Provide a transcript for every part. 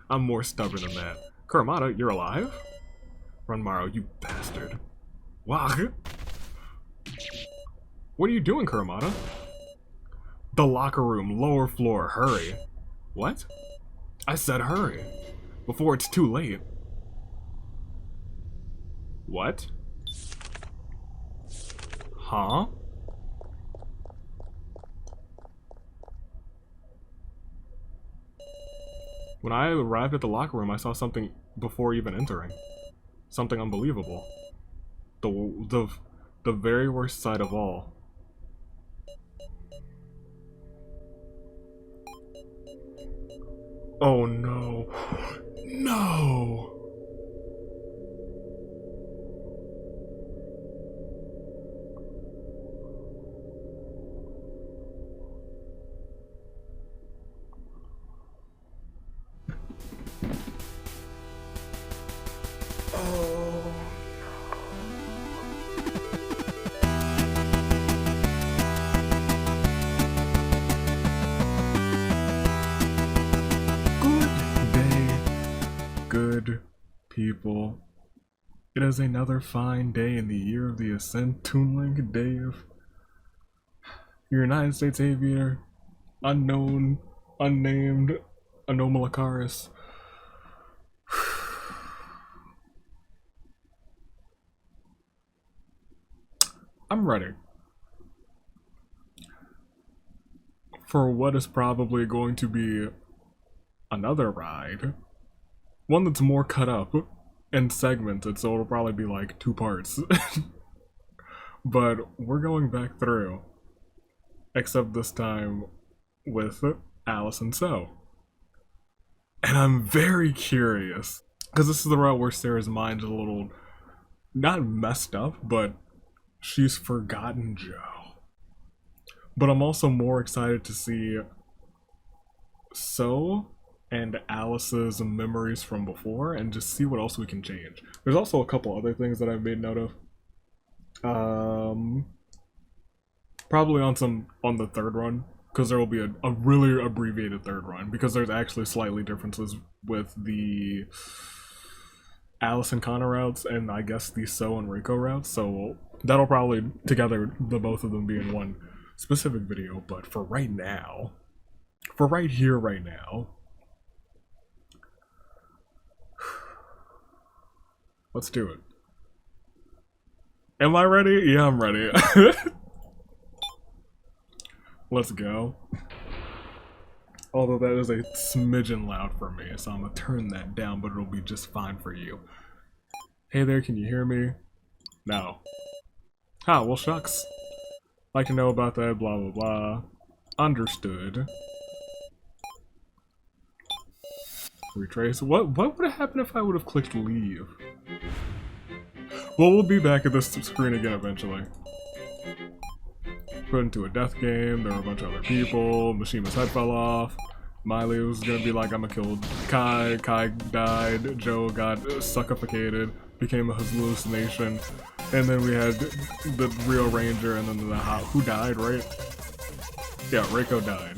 I'm more stubborn than that. Kuramata, you're alive? Runmaro, you bastard. Wow. What are you doing, Kuramata? The locker room, lower floor, hurry. What? I said hurry. Before it's too late. What? Huh? When I arrived at the locker room, I saw something before even entering. Something unbelievable. The very worst sight of all. Oh no. No! Oh. Good day, good people. It is another fine day in the year of the Ascent Toonlink, day of your United States Aviator, unknown, unnamed, Anomalocaris. I'm ready for what is probably going to be another ride. One that's more cut up and segmented, so it'll probably be like 2 parts. But we're going back through. Except this time with Alice and Sou. And I'm very curious, because this is the route where Sarah's mind is a little, not messed up, but she's forgotten Joe. But I'm also more excited to see Sou and Alice's memories from before and just see what else we can change. There's also a couple other things that I've made note of. Probably on the third run, because there will be a really abbreviated third run, because there's actually slightly differences with the Alice and Kanna routes and I guess the Sou and Reko routes, so that'll probably together the both of them be in one specific video. But for right now, for right here, right now, let's do it. Am I ready? Yeah, I'm ready. Let's go. Although that is a smidgen loud for me, so I'm gonna turn that down, but it'll be just fine for you. Hey there, can you hear me? No. Ah, well shucks. Like to know about that, blah blah blah. Understood. Retrace. What would have happened if I would have clicked leave? Well, we'll be back at this screen again eventually. Put into a death game, there were a bunch of other people, Mishima's head fell off, Miley was gonna be like, I'ma kill Kai died, Joe got suckificated, became a hallucination, and then we had the real ranger and then the who died, right? Yeah, Reko died.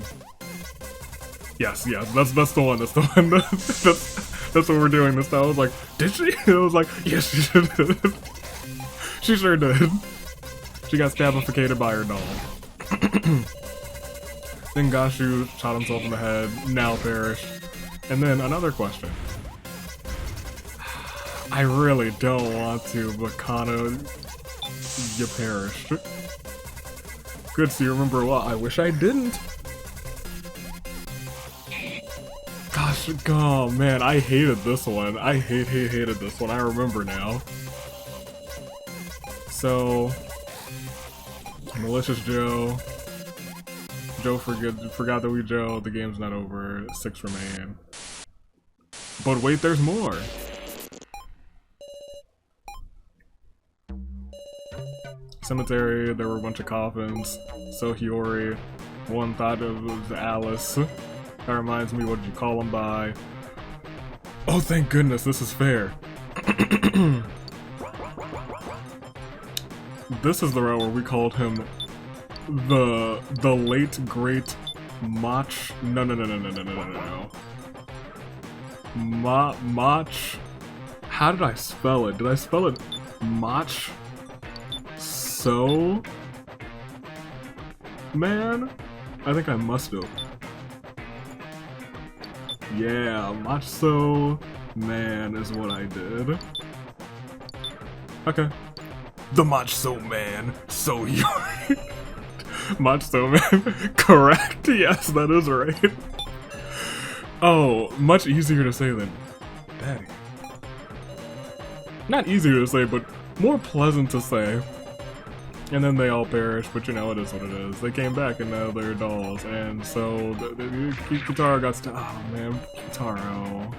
Yes, that's the one, that's the one. That's what we're doing this time. I was like, did she? I was like, yes, she did. She sure did. She got stabificated by her doll. Then Gashu shot himself in the head, now perished. And then another question. I really don't want to, but Kanna, you perished. Good, so you remember a lot. I wish I didn't. Gosh, oh man, I hated this one. I hated this one. I remember now. So, Malicious Joe. Joe forgot that we Joe. The game's not over. 6 remain. But wait, there's more. Cemetery, there were a bunch of coffins. So Hiyori. One thought it was Alice. That reminds me, what did you call him by? Oh, thank goodness, this is fair. This is the route where we called him the late great Mach. No. Mach. How did I spell it? Did I spell it Mach So? Man? I think I must have. Yeah, Mach So Man is what I did. Okay. The Mach So Man. So you. Mach So Man. Correct. Yes, that is right. Oh, much easier to say than Daddy. Not easier to say, but more pleasant to say. And then they all perish, but you know, it is what it is. They came back and now they're dolls, and so Kitaro got stuck. Oh man, Kitaro.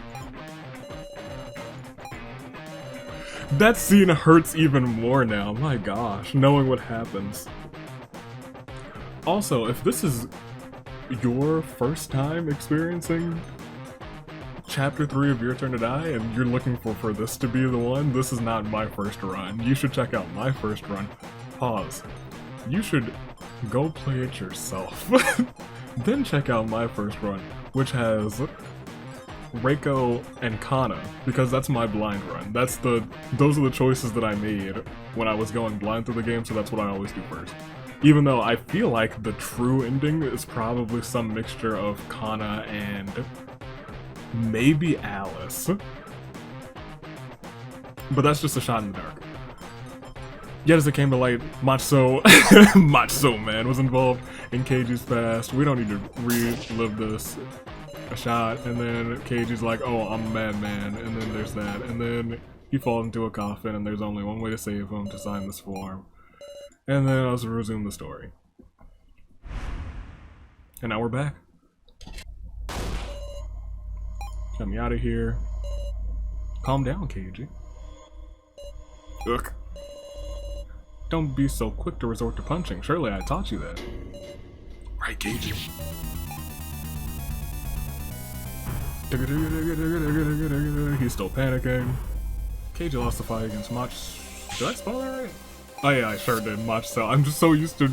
That scene hurts even more now, my gosh, knowing what happens. Also, if this is your first time experiencing Chapter 3 of Your Turn to Die, and you're looking for this to be the one, this is not my first run. You should check out my first run. Pause. You should go play it yourself. Then check out my first run, which has Reko and Kanna, because that's my blind run. Those are the choices that I made when I was going blind through the game, so that's what I always do first. Even though I feel like the true ending is probably some mixture of Kanna and maybe Alice. But that's just a shot in the dark. Yet as it came to light, Mach So Man was involved in Keiji's past. We don't need to relive this. A shot, and then Keiji's like, oh, I'm a madman, and then there's that, and then he falls into a coffin, and there's only one way to save him, to sign this form. And then I'll resume the story. And now we're back. Got me out of here. Calm down, Keiji. Ugh. Don't be so quick to resort to punching. Surely I taught you that. Right, Keiji. He's still panicking. Keiji lost the fight against Mach. Did I spell that right? Oh yeah, I sure did. Mach So. I'm just so used to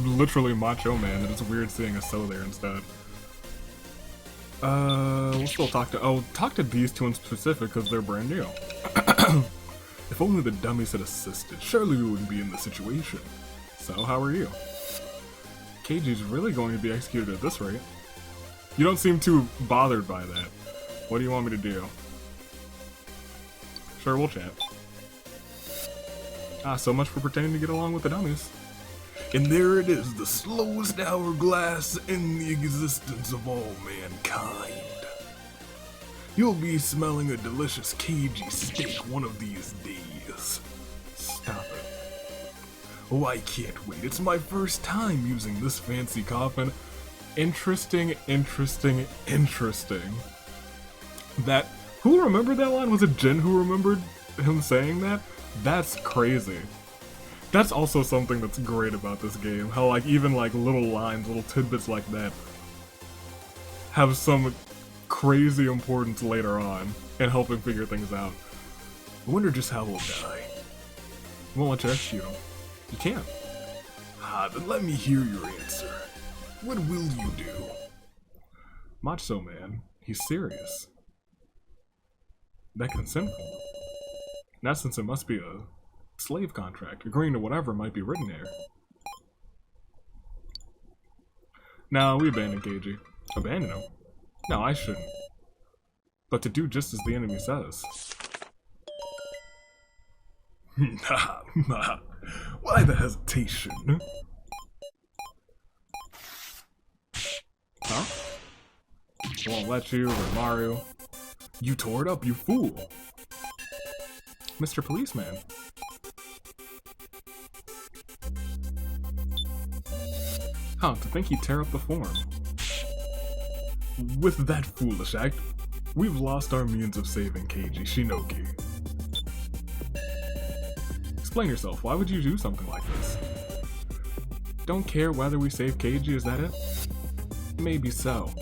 literally Macho Man that it's weird seeing a So there instead. We'll still talk to these two in specific because they're brand new. If only the dummies had assisted, surely we wouldn't be in this situation. So, how are you? Keiji's really going to be executed at this rate. You don't seem too bothered by that. What do you want me to do? Sure, we'll chat. Ah, so much for pretending to get along with the dummies. And there it is, the slowest hourglass in the existence of all mankind. You'll be smelling a delicious Keiji steak one of these days. Stop it. Oh, I can't wait. It's my first time using this fancy coffin. Interesting. Who remembered that line? Was it Jin who remembered him saying that? That's crazy. That's also something that's great about this game. How even little lines, little tidbits like that have some crazy importance later on in helping figure things out. I wonder just how we'll die. I won't let you execute him. You can't. Ah, then let me hear your answer. What will you do? Mach So Man, he's serious. That consent form. In essence, it must be a slave contract, agreeing to whatever might be written there. No, we abandon Keiji. Abandon him? No, I shouldn't. But to do just as the enemy says. Why the hesitation? Huh? I won't let you, or Mario. You tore it up, you fool! Mr. Policeman. Huh, to think he'd tear up the form. With that foolish act, we've lost our means of saving Keiji Shinoki. Explain yourself, why would you do something like this? Don't care whether we save Keiji, is that it? Maybe so.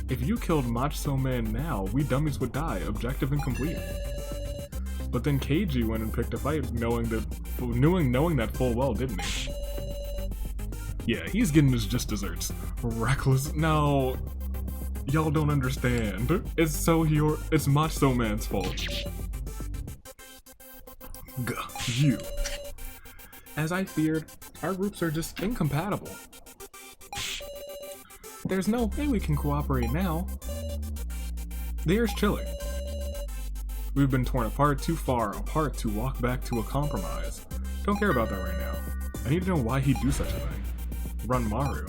If you killed Mach So Man now, we dummies would die, objective incomplete. But then Keiji went and picked a fight knowing that full well, didn't he? Yeah, he's getting his just desserts. Reckless. No. Y'all don't understand. It's Macho Man's fault. You. As I feared, our groups are just incompatible. There's no way we can cooperate now. The air's chilly. We've been torn apart too far apart to walk back to a compromise. Don't care about that right now. I need to know why he'd do such a thing. Run Maru.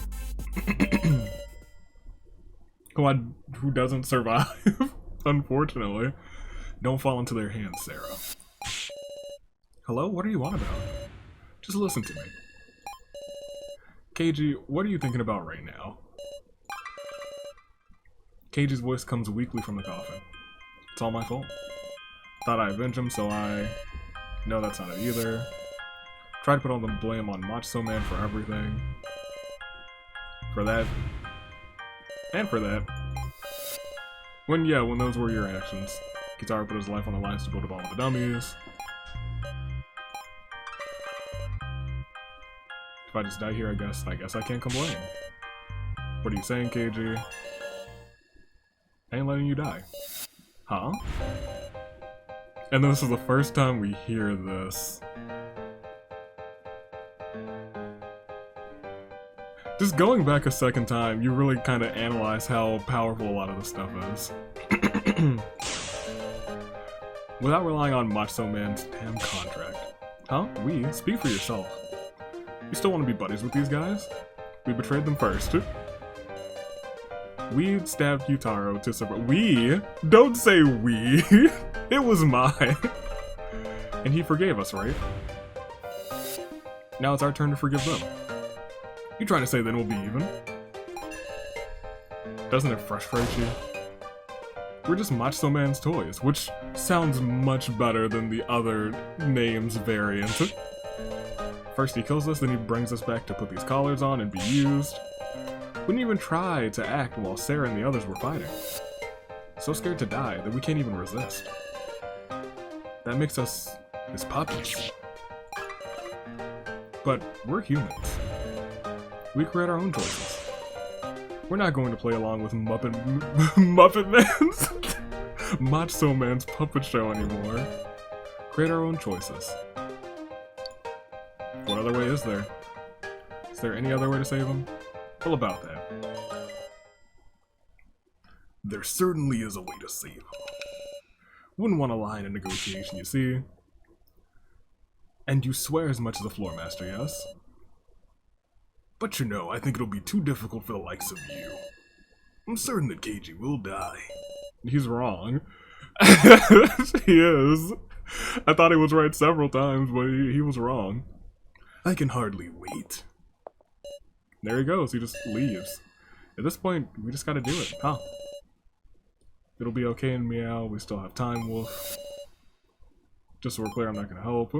Who doesn't survive, unfortunately. Don't fall into their hands, Sarah. Hello? What are you on about? Just listen to me. Keiji, what are you thinking about right now? Keiji's voice comes weakly from the coffin. It's all my fault. Thought I avenged him, so I... No, that's not it either. Tried to put all the blame on Macho Man for everything. For that. And for that. When those were your actions. Kitaro put his life on the lines to build up all of the dummies. If I just die here, I guess I can't complain. What are you saying, Keiji? I ain't letting you die. Huh? And this is the first time we hear this. Just going back a second time, you really kind of analyze how powerful a lot of this stuff is. Without relying on Macho Man's damn contract. Huh? Speak for yourself. You still want to be buddies with these guys? We betrayed them first. We stabbed Yutaro to survive. We? Don't say we! It was mine. And he forgave us, right? Now it's our turn to forgive them. You trying to say then we'll be even? Doesn't it frustrate you? We're just Macho Man's toys, which sounds much better than the other names variant. First he kills us, then he brings us back to put these collars on and be used. We didn't even try to act while Sarah and the others were fighting. So scared to die that we can't even resist. That makes us his puppies. But we're humans. We create our own choices. We're not going to play along with Muppet Man's Macho Man's puppet show anymore. Create our own choices. What other way is there? Is there any other way to save him? Well, about that. There certainly is a way to save him. Wouldn't want to lie in a negotiation, you see. And you swear as much as a floor master, yes? But you know, I think it'll be too difficult for the likes of you. I'm certain that Keiji will die. He's wrong. He is. I thought he was right several times, but he was wrong. I can hardly wait. There he goes, he just leaves. At this point, we just gotta do it, huh? It'll be okay in Meow, we still have time, Wolf. Just so we're clear, I'm not gonna help.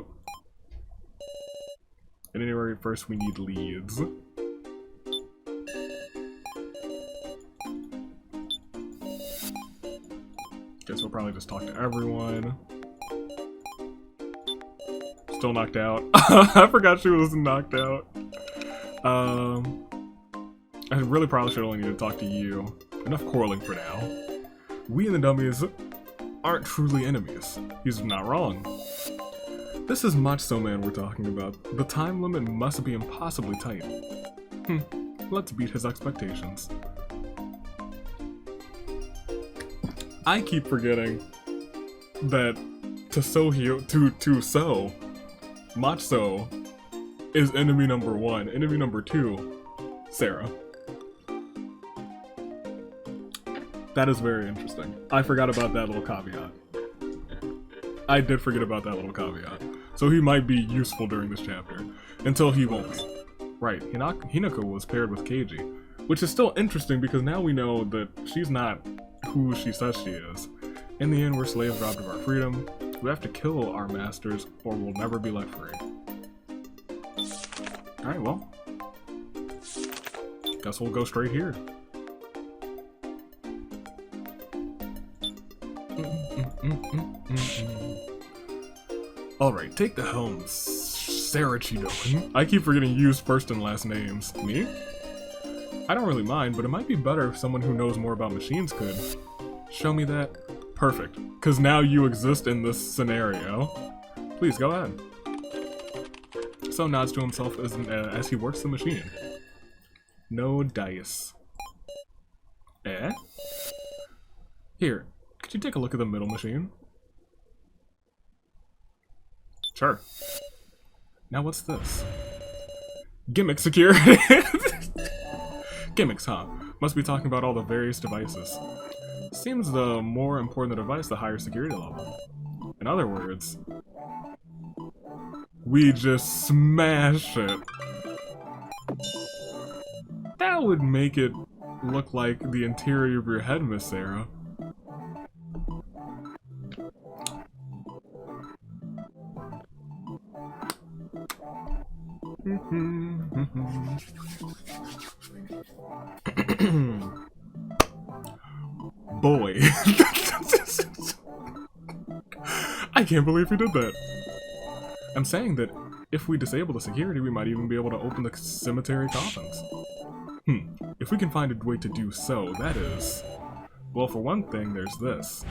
At any rate, first we need leads. Guess we'll probably just talk to everyone. Still knocked out. I forgot she was knocked out. I really probably should only need to talk to you. Enough quarreling for now. We and the dummies aren't truly enemies. He's not wrong. This is Macho Man we're talking about. The time limit must be impossibly tight. Let's beat his expectations. I keep forgetting that to Sou, Macho is enemy number 1. Enemy number 2, Sarah. That is very interesting. I forgot about that little caveat. I did forget about that little caveat. So he might be useful during this chapter. Until he won't. Right, Hinako was paired with Keiji. Which is still interesting because now we know that she's not who she says she is. In the end, we're slaves robbed of our freedom. We have to kill our masters or we'll never be let free. Alright, well. Guess we'll go straight here. Alright, take the helm, Sarah Chidon. I keep forgetting use first and last names. Me? I don't really mind, but it might be better if someone who knows more about machines could. Show me that. Perfect. Because now you exist in this scenario. Please, go ahead. So nods to himself as he works the machine. No dice. Eh? Here, could you take a look at the middle machine? Sure. Now what's this? Gimmick security! Gimmicks, huh? Must be talking about all the various devices. Seems the more important the device, the higher security level. In other words, we just smash it. That would make it look like the interior of your head, Miss Sarah. Boy. I can't believe he did that. I'm saying that if we disable the security, we might even be able to open the cemetery coffins. If we can find a way to do so, that is... Well, for one thing, there's this.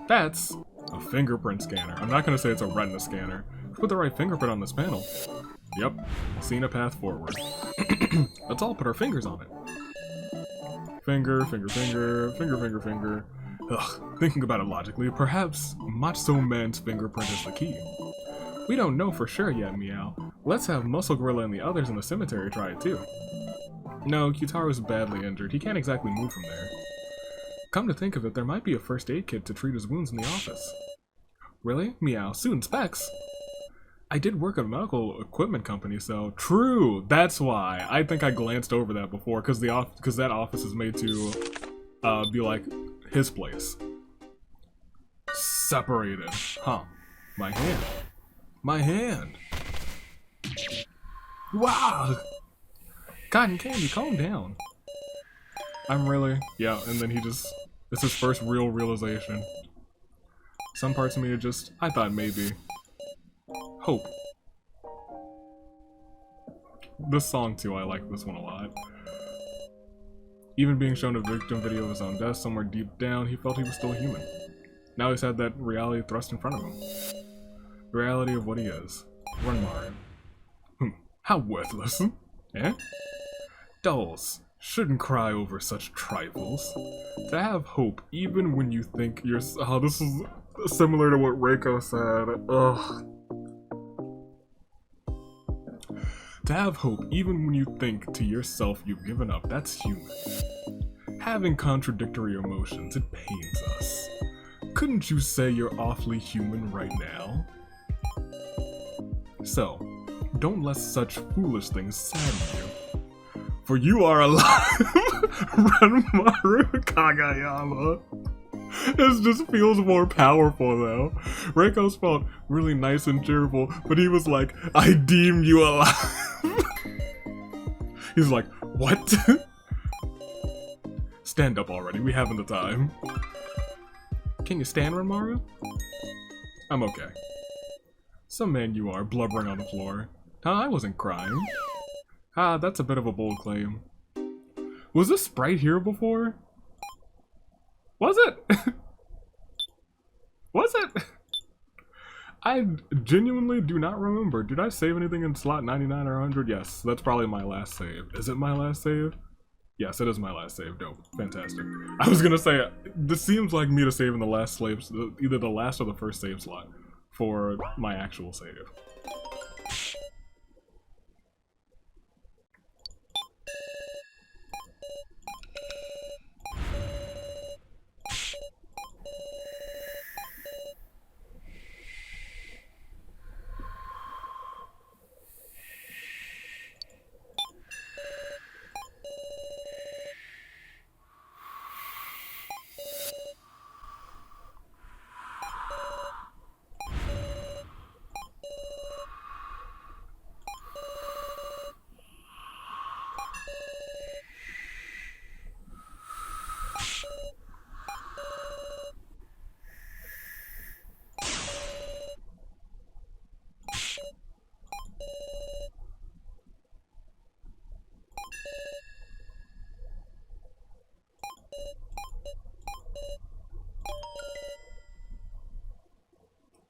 That's a fingerprint scanner. I'm not gonna say it's a retina scanner. Put the right fingerprint on this panel. Yep, seen a path forward. Let's all put our fingers on it. Finger, finger, finger, finger, finger, finger. Ugh, thinking about it logically, perhaps Macho Man's fingerprint is the key. We don't know for sure yet, Meow. Let's have Muscle Gorilla and the others in the cemetery try it too. No, Kyutaro's badly injured. He can't exactly move from there. Come to think of it, there might be a first aid kit to treat his wounds in the office. Really? Meow, Sue Specs. I did work at a medical equipment company, so... True! That's why. I think I glanced over that before, because that office is made to be like his place. Separated. Huh. My hand. My hand! Wow! Cotton Candy, calm down. I'm really... Yeah, and then he just... It's his first real realization. Some parts of me are just... I thought maybe... Hope. This song too, I like this one a lot. Even being shown a victim video of his own death, somewhere deep down, he felt he was still human. Now he's had that reality thrust in front of him. The reality of what he is. Renmar. How worthless. Eh? Dolls shouldn't cry over such trifles. To have hope even when you think you're... Oh, this is similar to what Reiko said. Ugh. To have hope even when you think to yourself you've given up, that's human. Having contradictory emotions, it pains us. Couldn't you say you're awfully human right now? So, don't let such foolish things sadden you. For you are alive! Renmaru Kagayama. This just feels more powerful though. Reiko's felt really nice and cheerful, but he was like, I deem you alive. He's like, what? Stand up already, we haven't the time. Can you stand, Renmaru? I'm okay. Some man you are, blubbering on the floor. Huh, I wasn't crying. Ah, that's a bit of a bold claim. Was this sprite here before? Was it? Was it? I genuinely do not remember. Did I save anything in slot 99 or 100? Yes, that's probably my last save. Is it my last save? Yes, it is my last save. Dope. Fantastic. I was gonna say, this seems like me to save in the last slaves, either the last or the first save slot for my actual save.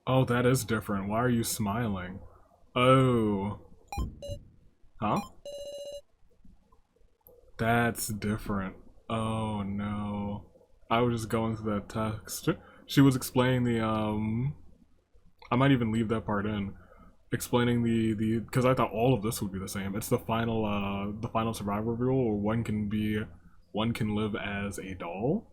Oh, that is different. Why are you smiling? Oh. Huh? That's different. Oh no. I was just going through that text. She was explaining the, I might even leave that part in. Explaining because I thought all of this would be the same. It's the final survival rule where one can live as a doll,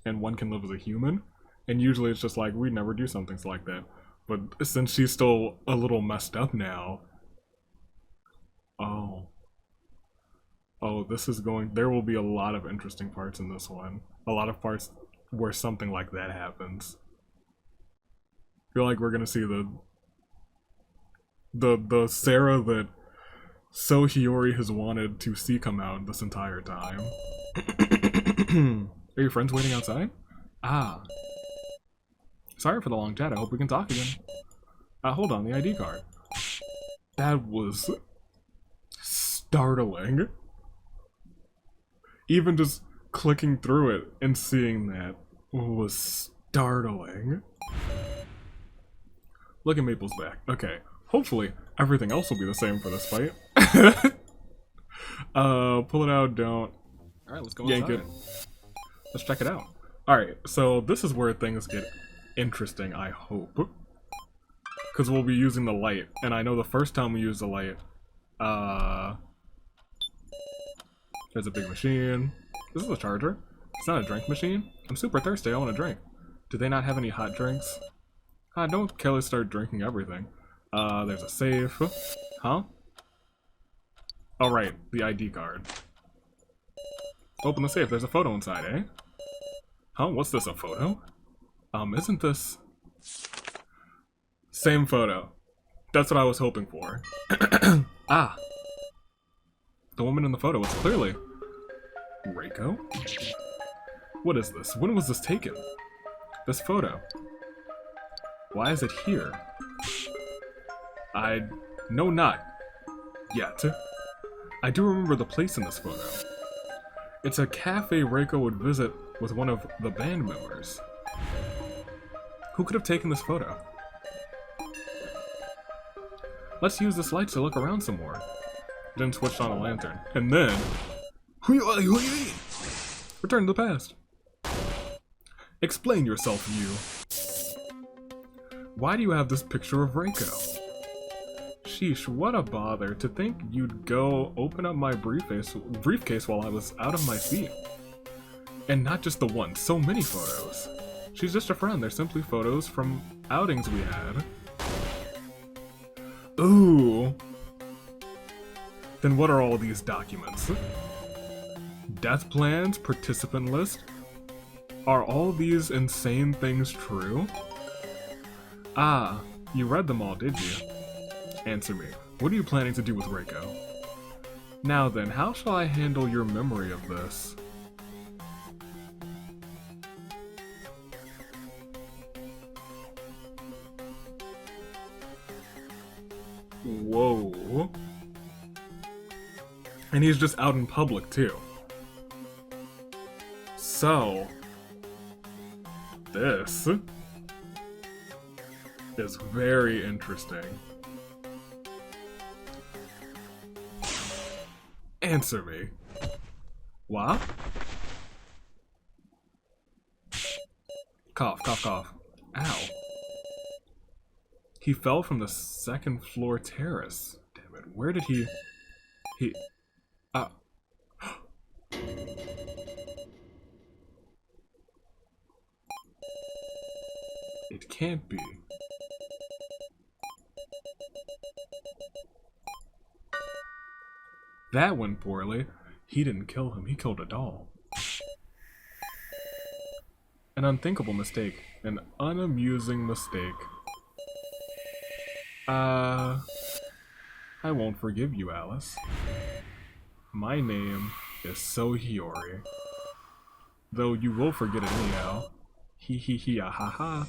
and one can live as a human. And usually it's just like, we never do something like that. But since she's still a little messed up now, oh. Oh, this is there will be a lot of interesting parts in this one. A lot of parts where something like that happens. I feel like we're gonna see the Sarah that So Hiyori has wanted to see come out this entire time. Are your friends waiting outside? Ah. Sorry for the long chat, I hope we can talk again. Hold on, the ID card. That was startling. Even just clicking through it and seeing that was startling. Look at Maple's back. Okay, hopefully everything else will be the same for this fight. Pull it out, don't. Alright, let's go Yank inside. it. Let's check it out. Alright, so this is where things get interesting, I hope. Because we'll be using the light, and I know the first time we use the light, there's a big machine. This is a charger. It's not a drink machine. I'm super thirsty, I want a drink. Do they not have any hot drinks? Don't Kelly start drinking everything. There's a safe. Huh? Oh right, the ID card. Open the safe, there's a photo inside, eh? Huh, what's this, a photo? Isn't this... Same photo. That's what I was hoping for. Ah! The woman in the photo is clearly... Reiko? What is this? When was this taken? This photo. Why is it here? No, not yet. I do remember the place in this photo. It's a cafe Reiko would visit with one of the band members. Who could have taken this photo? Let's use this light to look around some more. Then switched on a lantern. And then... Return to the past. Explain yourself, you. Why do you have this picture of Reiko? Sheesh, what a bother. To think you'd go open up my briefcase while I was out of my seat. And not just the one, so many photos. She's just a friend, they're simply photos from outings we had. Ooh. Then what are all these documents? Death plans, participant list? Are all these insane things true? Ah, you read them all, did you? Answer me. What are you planning to do with Reiko? Now then, how shall I handle your memory of this? Whoa. And he's just out in public, too. So, this is very interesting. Answer me. What? Cough, cough, cough. Ow. He fell from the second floor terrace. Damn it, where did he... It can't be. That went poorly. He didn't kill him, he killed a doll. An unthinkable mistake. An unamusing mistake. I won't forgive you, Alice. My name is So Hiyori. Though you will forget it anyhow. Hee hee hee ah ha ha.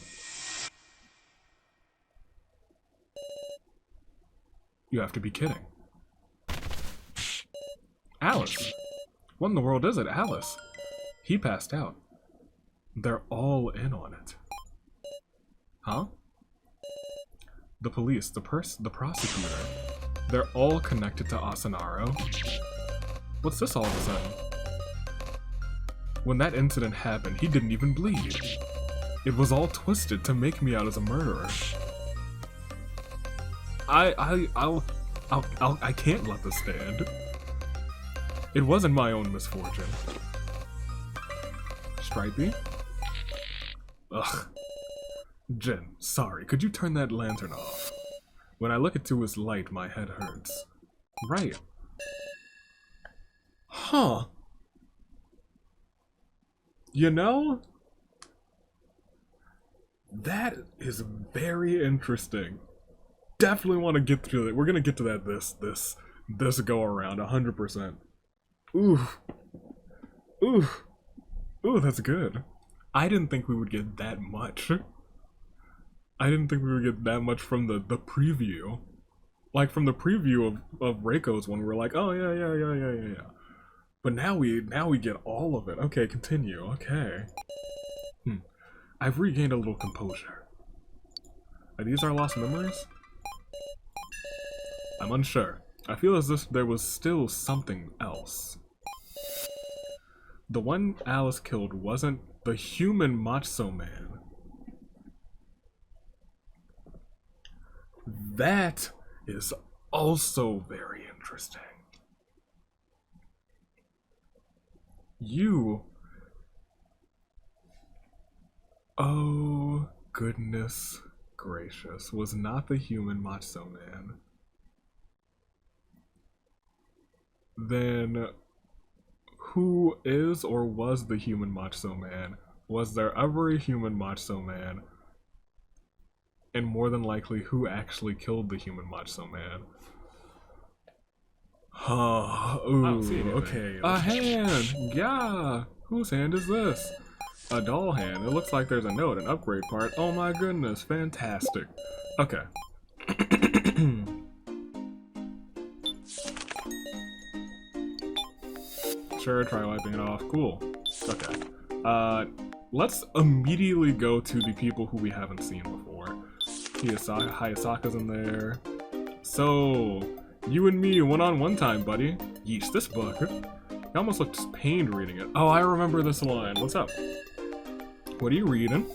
You have to be kidding. Alice! What in the world is it, Alice? He passed out. They're all in on it. Huh? the police, the prosecutor. They're all connected to Asanaro. What's this all of a sudden? When that incident happened, he didn't even bleed. It was all twisted to make me out as a murderer. I can't let this stand. It wasn't my own misfortune. Stripey? Ugh. Jin, sorry, could you turn that lantern off? When I look into his light, my head hurts. Right. Huh. You know? That is very interesting. Definitely want to get through it. We're gonna get to that this go around 100%. Ooh. Ooh. Ooh, that's good. I didn't think we would get that much. I didn't think we would get that much from the preview. Like from the preview of Reiko's one, we were like, oh yeah. But now we get all of it. Okay, continue. Okay. I've regained a little composure. Are these our lost memories? I'm unsure. I feel as if there was still something else. The one Alice killed wasn't the human Macho Man. That is also very interesting. You... Oh, goodness gracious. Was not the human Macho Man. Then... who is or was the human Macho Man? Was there ever a human Macho Man? And more than likely, who actually killed the human Macho Man? Ooh, okay. A hand! Yeah! Whose hand is this? A doll hand. It looks like there's a note, an upgrade part. Oh my goodness, fantastic. Okay. Sure, try wiping it off. Cool. Okay. Let's immediately go to the people who we haven't seen before. Hayasaka's in there. So, you and me one-on-one time, buddy. Yeesh, this book. You almost looked pained reading it. Oh, I remember this line. What's up? What are you reading?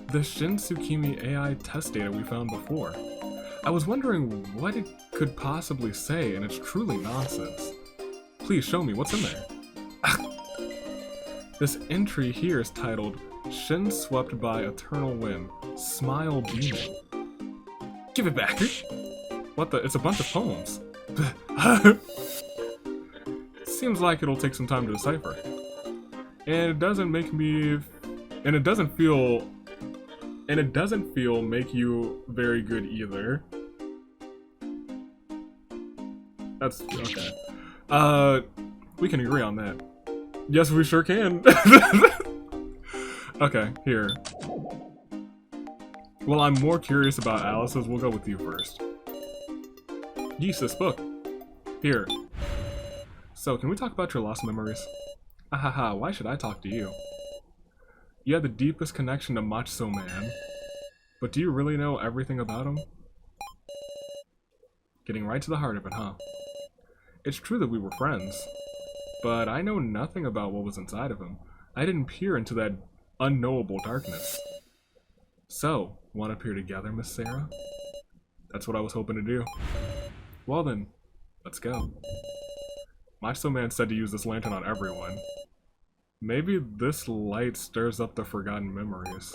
The Shinsukimi AI test data we found before. I was wondering what it could possibly say, and it's truly nonsense. Please show me what's in there. This entry here is titled Shin Swept by Eternal Wind, Smile Beaming. Give it back! What the? It's a bunch of poems. Seems like it'll take some time to decipher. And it doesn't make me... And it doesn't feel make you very good either. That's... okay. We can agree on that. Yes, we sure can. Okay, here. Well, I'm more curious about Alice's. We'll go with you first. Yeesh, this book. Here. So, can we talk about your lost memories? Ahaha, why should I talk to you? You had the deepest connection to Macho Man. But do you really know everything about him? Getting right to the heart of it, huh? It's true that we were friends. But I know nothing about what was inside of him. I didn't peer into that unknowable darkness. So, want to peer together, Miss Sarah? That's what I was hoping to do. Well then, let's go. Macho Man said to use this lantern on everyone. Maybe this light stirs up the forgotten memories.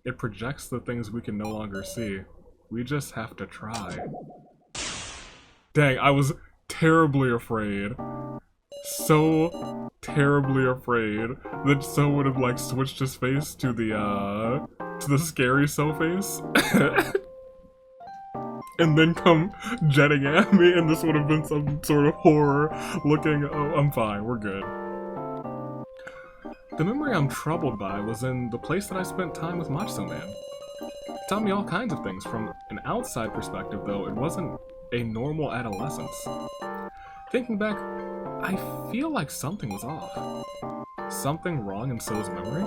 It projects the things we can no longer see. We just have to try. Dang, I was terribly afraid. So terribly afraid that So would have like switched his face to the scary So face. And then come jetting at me, and this would have been some sort of horror looking. Oh, I'm fine, we're good. The memory I'm troubled by was in the place that I spent time with Macho Man. It taught me all kinds of things. From an outside perspective, though, it wasn't a normal adolescence. Thinking back, I feel like something was off. Something wrong in Sou's memory?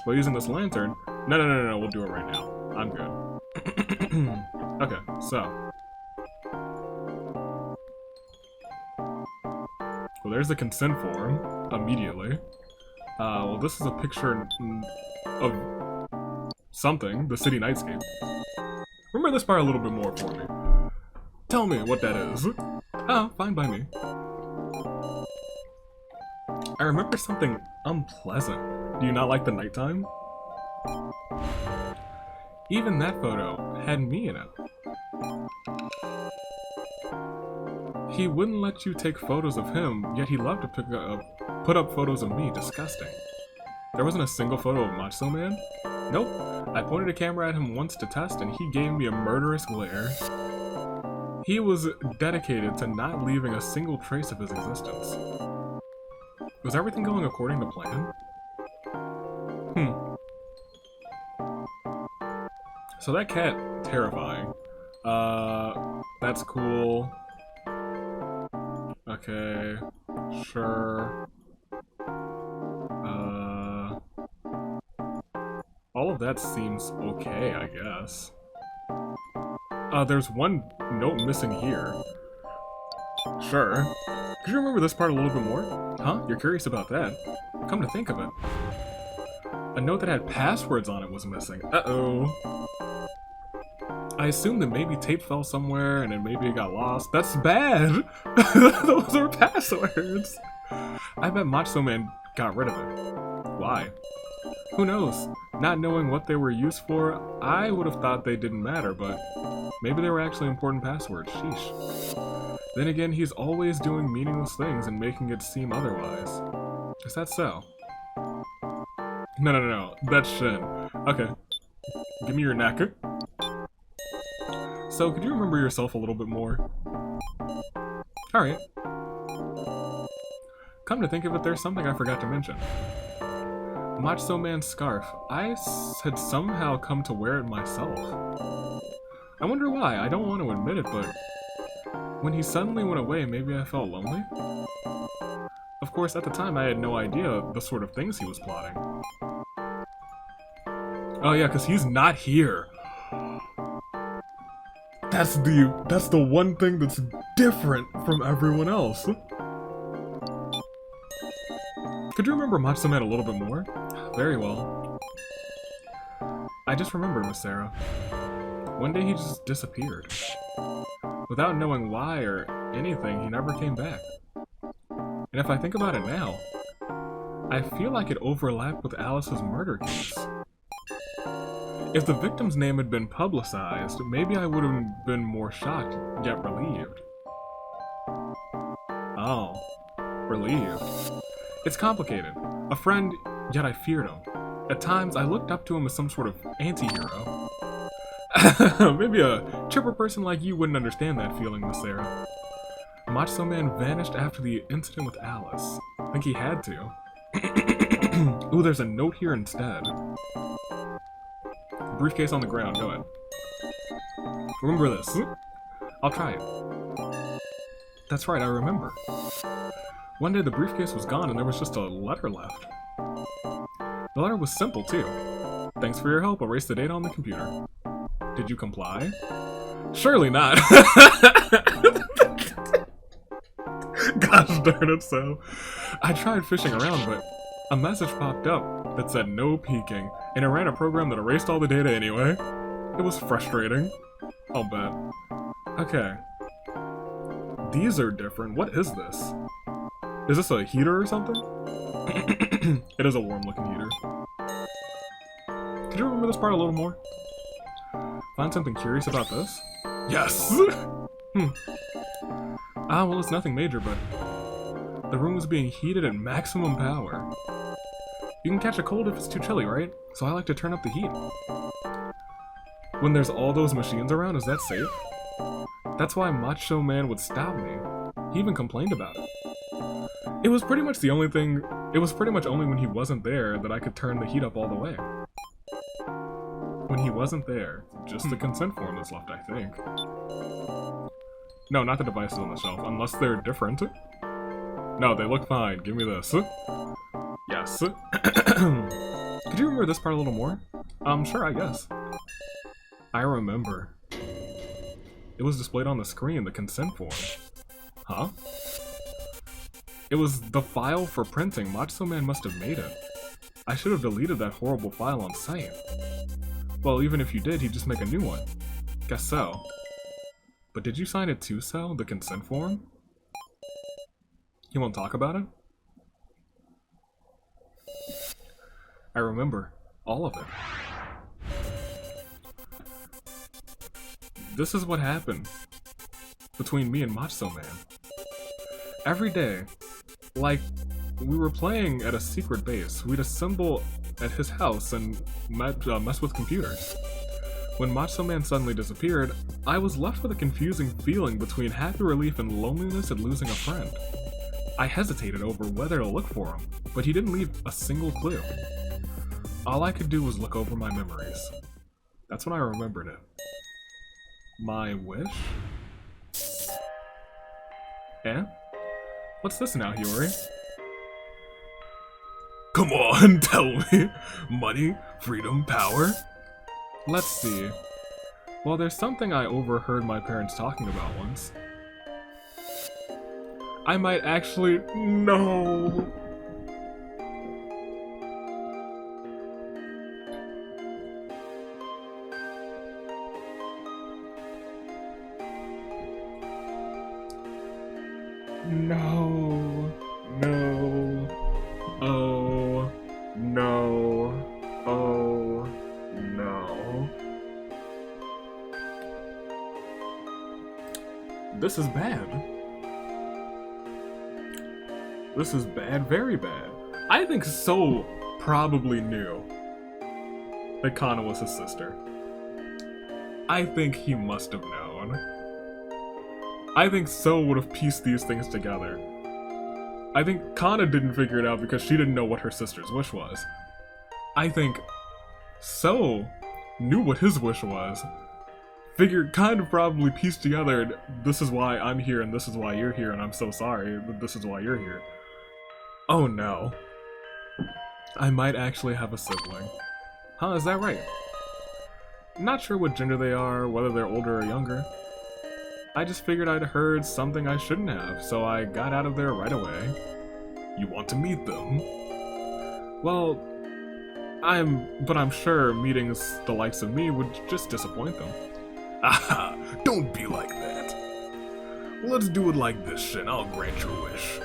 Well, using this lantern... No, we'll do it right now. I'm good. Okay, so. Well, there's the consent form, immediately. Well, this is a picture of something, the city nightscape. Remember this part a little bit more for me. Tell me what that is. Oh, fine by me. I remember something unpleasant. Do you not like the nighttime? Even that photo had me in it. He wouldn't let you take photos of him, yet he loved to put up photos of me. Disgusting. There wasn't a single photo of Macho Man? Nope. I pointed a camera at him once to test, and he gave me a murderous glare. He was dedicated to not leaving a single trace of his existence. Was everything going according to plan? So that cat, terrifying. That's cool. Okay, sure. All of that seems okay, I guess. There's one note missing here. Sure. Could you remember this part a little bit more? Huh? You're curious about that? Come to think of it. A note that had passwords on it was missing. Uh-oh. I assumed that maybe tape fell somewhere and then maybe it got lost. That's bad! Those are passwords! I bet Macho Man got rid of it. Why? Who knows? Not knowing what they were used for, I would have thought they didn't matter, but maybe they were actually important passwords. Sheesh. Then again, he's always doing meaningless things and making it seem otherwise. Is that so? No. That's Shin. Okay. Give me your neck. So, could you remember yourself a little bit more? Alright. Come to think of it, there's something I forgot to mention. Macho Man's scarf. I had somehow come to wear it myself. I wonder why. I don't want to admit it, but when he suddenly went away, maybe I felt lonely? Of course, at the time, I had no idea the sort of things he was plotting. Oh yeah, because he's not here. That's the one thing that's different from everyone else. Could you remember Macho Man a little bit more? Very well. I just remembered, Miss Sarah. One day he just disappeared. Without knowing why or anything, he never came back. And if I think about it now, I feel like it overlapped with Alice's murder case. If the victim's name had been publicized, maybe I would have been more shocked, yet relieved. Oh. Relieved. It's complicated. A friend, yet I feared him. At times, I looked up to him as some sort of anti-hero. Maybe a chipper person like you wouldn't understand that feeling, Miss Sarah. Macho Man vanished after the incident with Alice. I think he had to. Ooh, there's a note here instead. Briefcase on the ground, go ahead. Remember this. I'll try it. That's right, I remember. One day the briefcase was gone and there was just a letter left. The letter was simple, too. Thanks for your help, erase the data on the computer. Did you comply? Surely not. Gosh darn it, so. I tried fishing around, but a message popped up that said no peeking, and it ran a program that erased all the data anyway. It was frustrating. I'll bet. Okay. These are different. What is this? Is this a heater or something? It is a warm-looking heater. Could you remember this part a little more? Find something curious about this? Yes! Ah, well, it's nothing major, but the room was being heated at maximum power. You can catch a cold if it's too chilly, right? So I like to turn up the heat. When there's all those machines around, is that safe? That's why Macho Man would stop me. He even complained about it. It was pretty much only when he wasn't there that I could turn the heat up all the way. When he wasn't there, just the consent form that's left, I think. No, not the devices on the shelf, unless they're different. No, they look fine. Give me this. Yes. Could you remember this part a little more? Sure, I guess. I remember. It was displayed on the screen, the consent form. Huh? It was the file for printing. Macho Man must have made it. I should have deleted that horrible file on site. Well, even if you did, he'd just make a new one. Guess so. But did you sign it too, Sou? The consent form? You won't talk about it? I remember. All of it. This is what happened between me and Macho Man. Every day, like, we were playing at a secret base. We'd assemble at his house and mess with computers. When Macho Man suddenly disappeared, I was left with a confusing feeling between happy relief and loneliness at losing a friend. I hesitated over whether to look for him, but he didn't leave a single clue. All I could do was look over my memories. That's when I remembered it. My wish? Eh? What's this now, Hiyori? Come on, tell me! Money? Freedom? Power? Let's see. Well, there's something I overheard my parents talking about once. I might actually... No! No. No. Oh. No. Oh. No. This is bad. This is bad, very bad. I think Sou probably knew that Kanna was his sister. I think he must have known. I think Sou would have pieced these things together. I think Kanna didn't figure it out because she didn't know what her sister's wish was. I think Sou knew what his wish was. Figured, kind of probably pieced together, this is why I'm here and this is why you're here and I'm so sorry, but this is why you're here. Oh no. I might actually have a sibling. Huh, is that right? Not sure what gender they are, whether they're older or younger. I just figured I'd heard something I shouldn't have, so I got out of there right away. You want to meet them? Well, I'm sure meeting the likes of me would just disappoint them. Aha, don't be like that. Let's do it like this, and I'll grant your wish.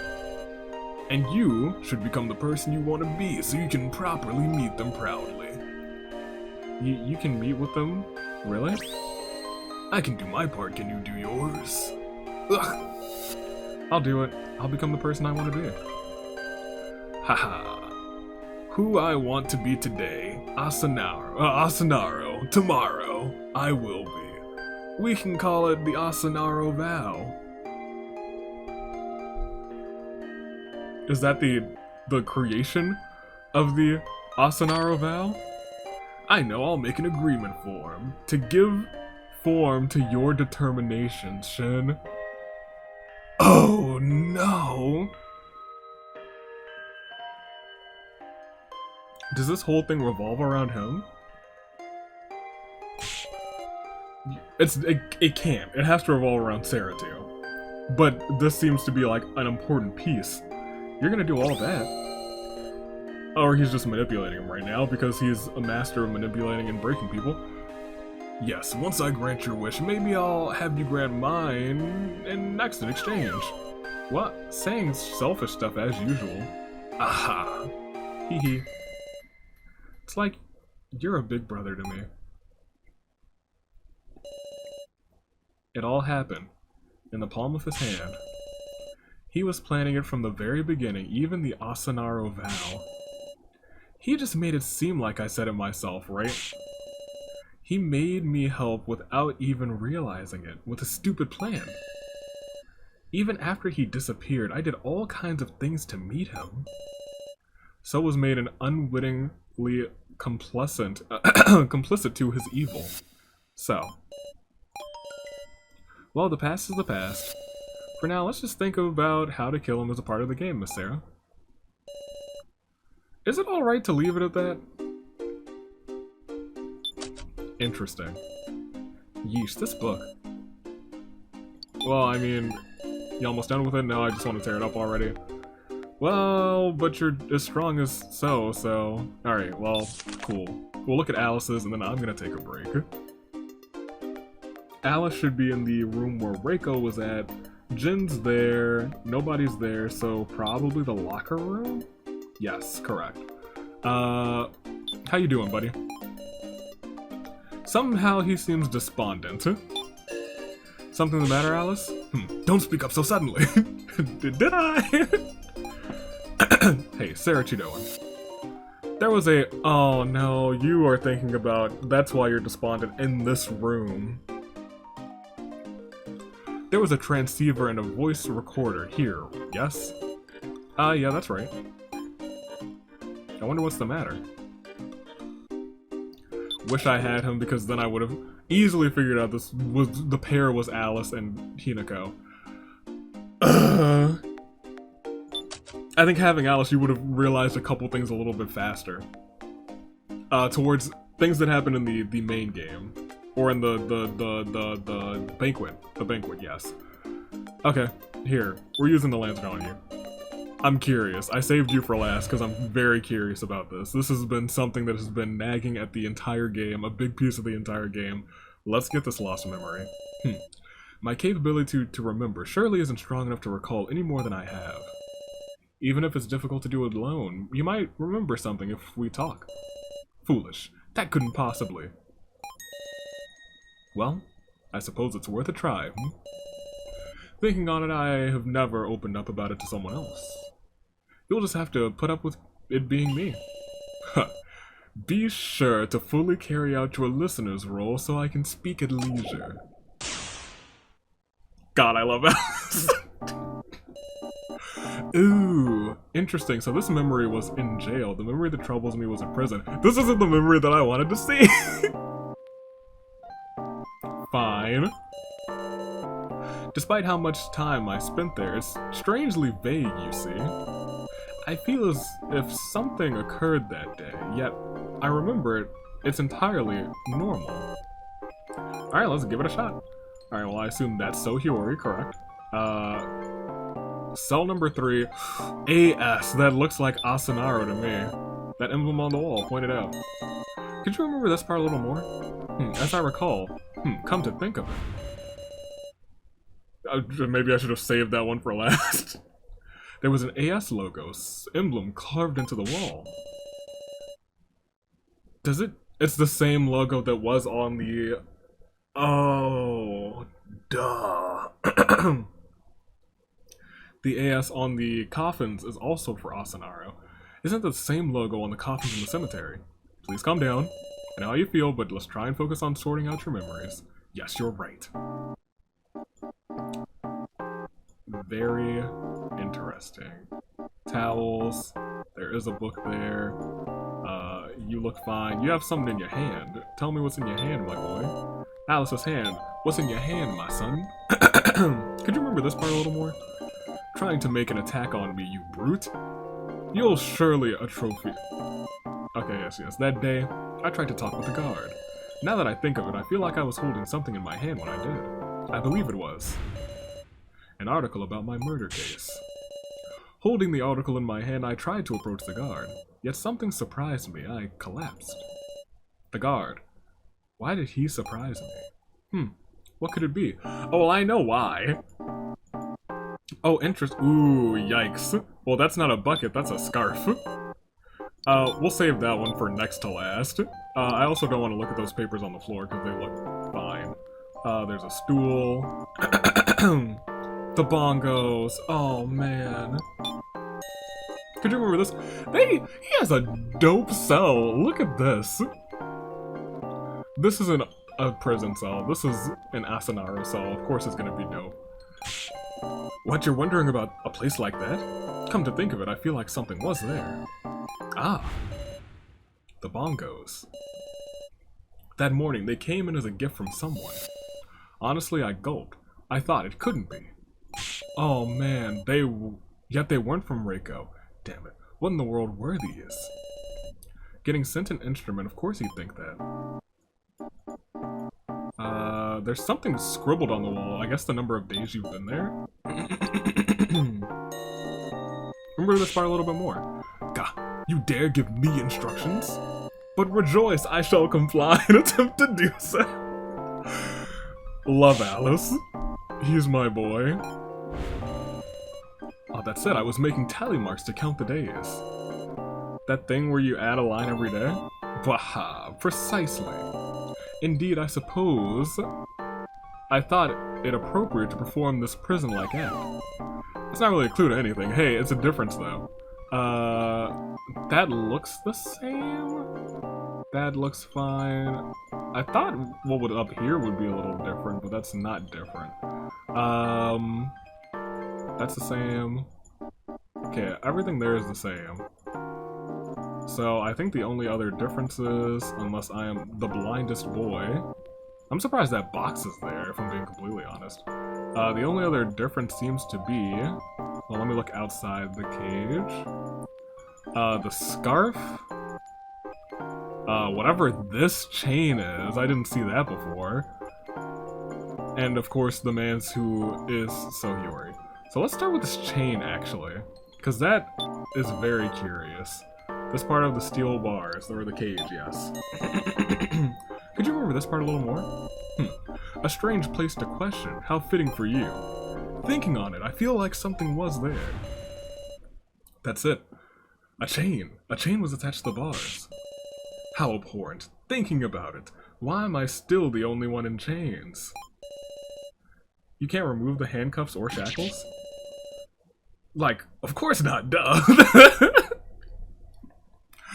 And you should become the person you want to be so you can properly meet them proudly. You can meet with them? Really? I can do my part, can you do yours? Ugh. I'll do it. I'll become the person I want to be. Haha. Who I want to be today, Asanaro. Tomorrow, I will be. We can call it the Asanaro vow. Is that the creation of the Asanaro vow? I know, I'll make an agreement form to give form to your determination, Shin. Oh no! Does this whole thing revolve around him? It can't. It has to revolve around Sarah too. But this seems to be like an important piece. You're gonna do all that? Or he's just manipulating him right now because he's a master of manipulating and breaking people. Yes, once I grant your wish, maybe I'll have you grant mine next in exchange. What? Saying selfish stuff as usual. Aha. Hee hee. It's like you're a big brother to me. It all happened in the palm of his hand. He was planning it from the very beginning, even the Asanaro vow. He just made it seem like I said it myself, right? He made me help without even realizing it, with a stupid plan. Even after he disappeared, I did all kinds of things to meet him. So was made an unwittingly complicit to his evil. So. Well, the past is the past. For now, let's just think about how to kill him as a part of the game, Miss Sarah. Is it alright to leave it at that? Interesting. Yeesh, this book. Well, I mean, you almost done with it? No, I just want to tear it up already. Well, but you're as strong as so. Alright, well, cool. We'll look at Alice's and then I'm gonna take a break. Alice should be in the room where Reiko was at. Jin's there, nobody's there, so probably the locker room? Yes, correct. How you doing, buddy? Somehow he seems despondent. Something the matter, Alice? Don't speak up so suddenly. Did I? Hey, Sarah, what you doing? There was a... Oh no, you are thinking about... That's why you're despondent in this room. There was a transceiver and a voice recorder here, yes? Yeah, that's right. I wonder what's the matter. Wish I had him because then I would have easily figured out this was the pair was Alice and Hinako. I think having Alice, you would have realized a couple things a little bit faster. Towards things that happen in the main game. Or in the banquet. The banquet, yes. Okay, here. We're using the lantern on you. I'm curious. I saved you for last because I'm very curious about this. This has been something that has been nagging at the entire game, a big piece of the entire game. Let's get this lost memory. My capability to remember surely isn't strong enough to recall any more than I have. Even if it's difficult to do it alone, you might remember something if we talk. Foolish. That couldn't possibly. Well, I suppose it's worth a try. Thinking on it, I have never opened up about it to someone else. You'll just have to put up with it being me. Be sure to fully carry out your listener's role so I can speak at leisure. God, I love Alice. Ooh, interesting. So this memory was in jail. The memory that troubles me was in prison. This isn't the memory that I wanted to see. Fine. Despite how much time I spent there, it's strangely vague, you see. I feel as if something occurred that day, yet I remember it. It's entirely normal. Alright, let's give it a shot. Alright, well I assume that's So Hiyori, correct. Cell number 3. AS, that looks like Asunaro to me. That emblem on the wall pointed out. Could you remember this part a little more? As I recall, come to think of it. Maybe I should have saved that one for last. There was an AS logo emblem carved into the wall. Does it? It's the same logo that was on the... Oh, duh. The AS on the coffins is also for Asunaro. Isn't the same logo on the coffins in the cemetery? Please calm down. I know how you feel, but let's try and focus on sorting out your memories. Yes, you're right. Very interesting. Towels. There is a book there. You look fine. You have something in your hand. Tell me what's in your hand, my boy. Alice's hand. What's in your hand, my son? Could you remember this part a little more? Trying to make an attack on me, you brute. You'll surely a trophy. Okay, yes. That day, I tried to talk with the guard. Now that I think of it, I feel like I was holding something in my hand when I did. I believe it was an article about my murder case. Holding the article in my hand, I tried to approach the guard, yet something surprised me. I collapsed. The guard. Why did he surprise me? What could it be? Oh, well, I know why. Oh, Ooh, yikes. Well, that's not a bucket, that's a scarf. We'll save that one for next to last. I also don't want to look at those papers on the floor because they look fine. There's a stool. The bongos. Oh, man. Could you remember this? He has a dope cell. Look at this. This isn't a prison cell. This is an Asunaro cell. Of course it's gonna be dope. What, you're wondering about a place like that? Come to think of it, I feel like something was there. Ah. The bongos. That morning, they came in as a gift from someone. Honestly, I gulped. I thought it couldn't be. Oh man, yet they weren't from Reiko. Damn it, what in the world were these? Getting sent an instrument, of course he'd think that. there's something scribbled on the wall. I guess the number of days you've been there. Remember this part a little bit more. Gah, you dare give me instructions? But rejoice, I shall comply and attempt to do so. Love Alice. He's my boy. Oh, that's it. I was making tally marks to count the days. That thing where you add a line every day? Waha, precisely. Indeed, I suppose I thought it appropriate to perform this prison-like act. It's not really a clue to anything. Hey, it's a difference, though. That looks the same? That looks fine. I thought what would up here would be a little different, but that's not different. That's the same. Okay, everything there is the same. So I think the only other difference is, unless I am the blindest boy, I'm surprised that box is there, if I'm being completely honest. The only other difference seems to be, well, let me look outside the cage. The scarf? Whatever this chain is, I didn't see that before. And of course the man's who is Sohyori. So let's start with this chain, actually, because that is very curious. This part of the steel bars, or the cage, yes. Could you remember this part a little more? A strange place to question. How fitting for you. Thinking on it, I feel like something was there. That's it. A chain. A chain was attached to the bars. How abhorrent. Thinking about it. Why am I still the only one in chains? You can't remove the handcuffs or shackles? Like, of course not, duh.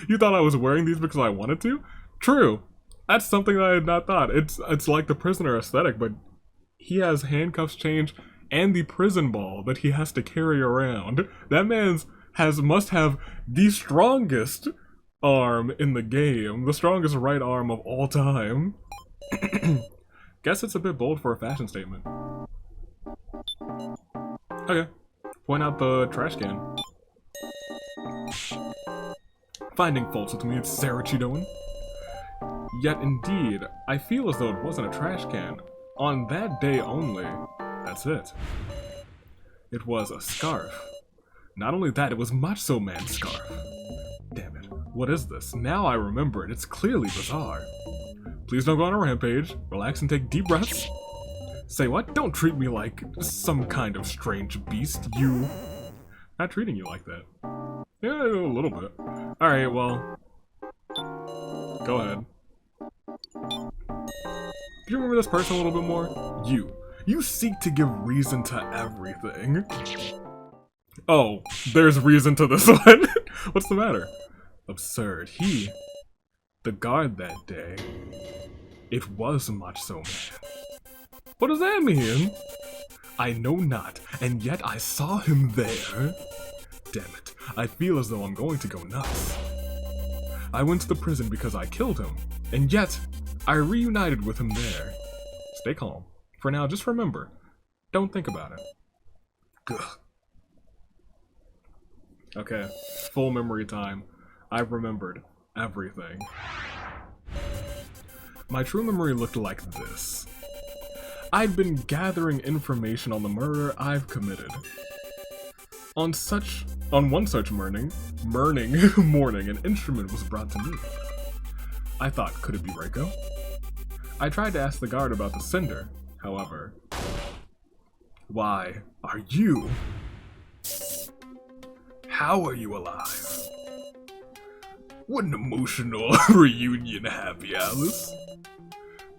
You thought I was wearing these because I wanted to? True. That's something that I had not thought. It's like the prisoner aesthetic, but he has handcuffs, chains, and the prison ball that he has to carry around. That man's must have the strongest arm in the game. The strongest right arm of all time. Guess it's a bit bold for a fashion statement. Okay. Point out the trash can. Finding faults with me, it's Sarah Chidoin. Yet indeed, I feel as though it wasn't a trash can. On that day only, that's it. It was a scarf. Not only that, it was Macho Man's scarf. Damn it, what is this? Now I remember it, it's clearly bizarre. Please don't go on a rampage. Relax and take deep breaths. Say what? Don't treat me like some kind of strange beast, you. Not treating you like that. Yeah, a little bit. Alright, well. Go ahead. Do you remember this person a little bit more? You seek to give reason to everything. Oh, there's reason to this one. What's the matter? Absurd. The guard that day, it was Macho Man. What does that mean? I know not, and yet I saw him there. Damn it, I feel as though I'm going to go nuts. I went to the prison because I killed him, and yet I reunited with him there. Stay calm. For now, just remember, don't think about it. Gugh. Okay, full memory time. I've remembered everything. My true memory looked like this. I'd been gathering information on the murder I've committed. On one such morning, an instrument was brought to me. I thought, could it be Reko? I tried to ask the guard about the cinder, however. Why, are you? How are you alive? What an emotional reunion, happy Alice.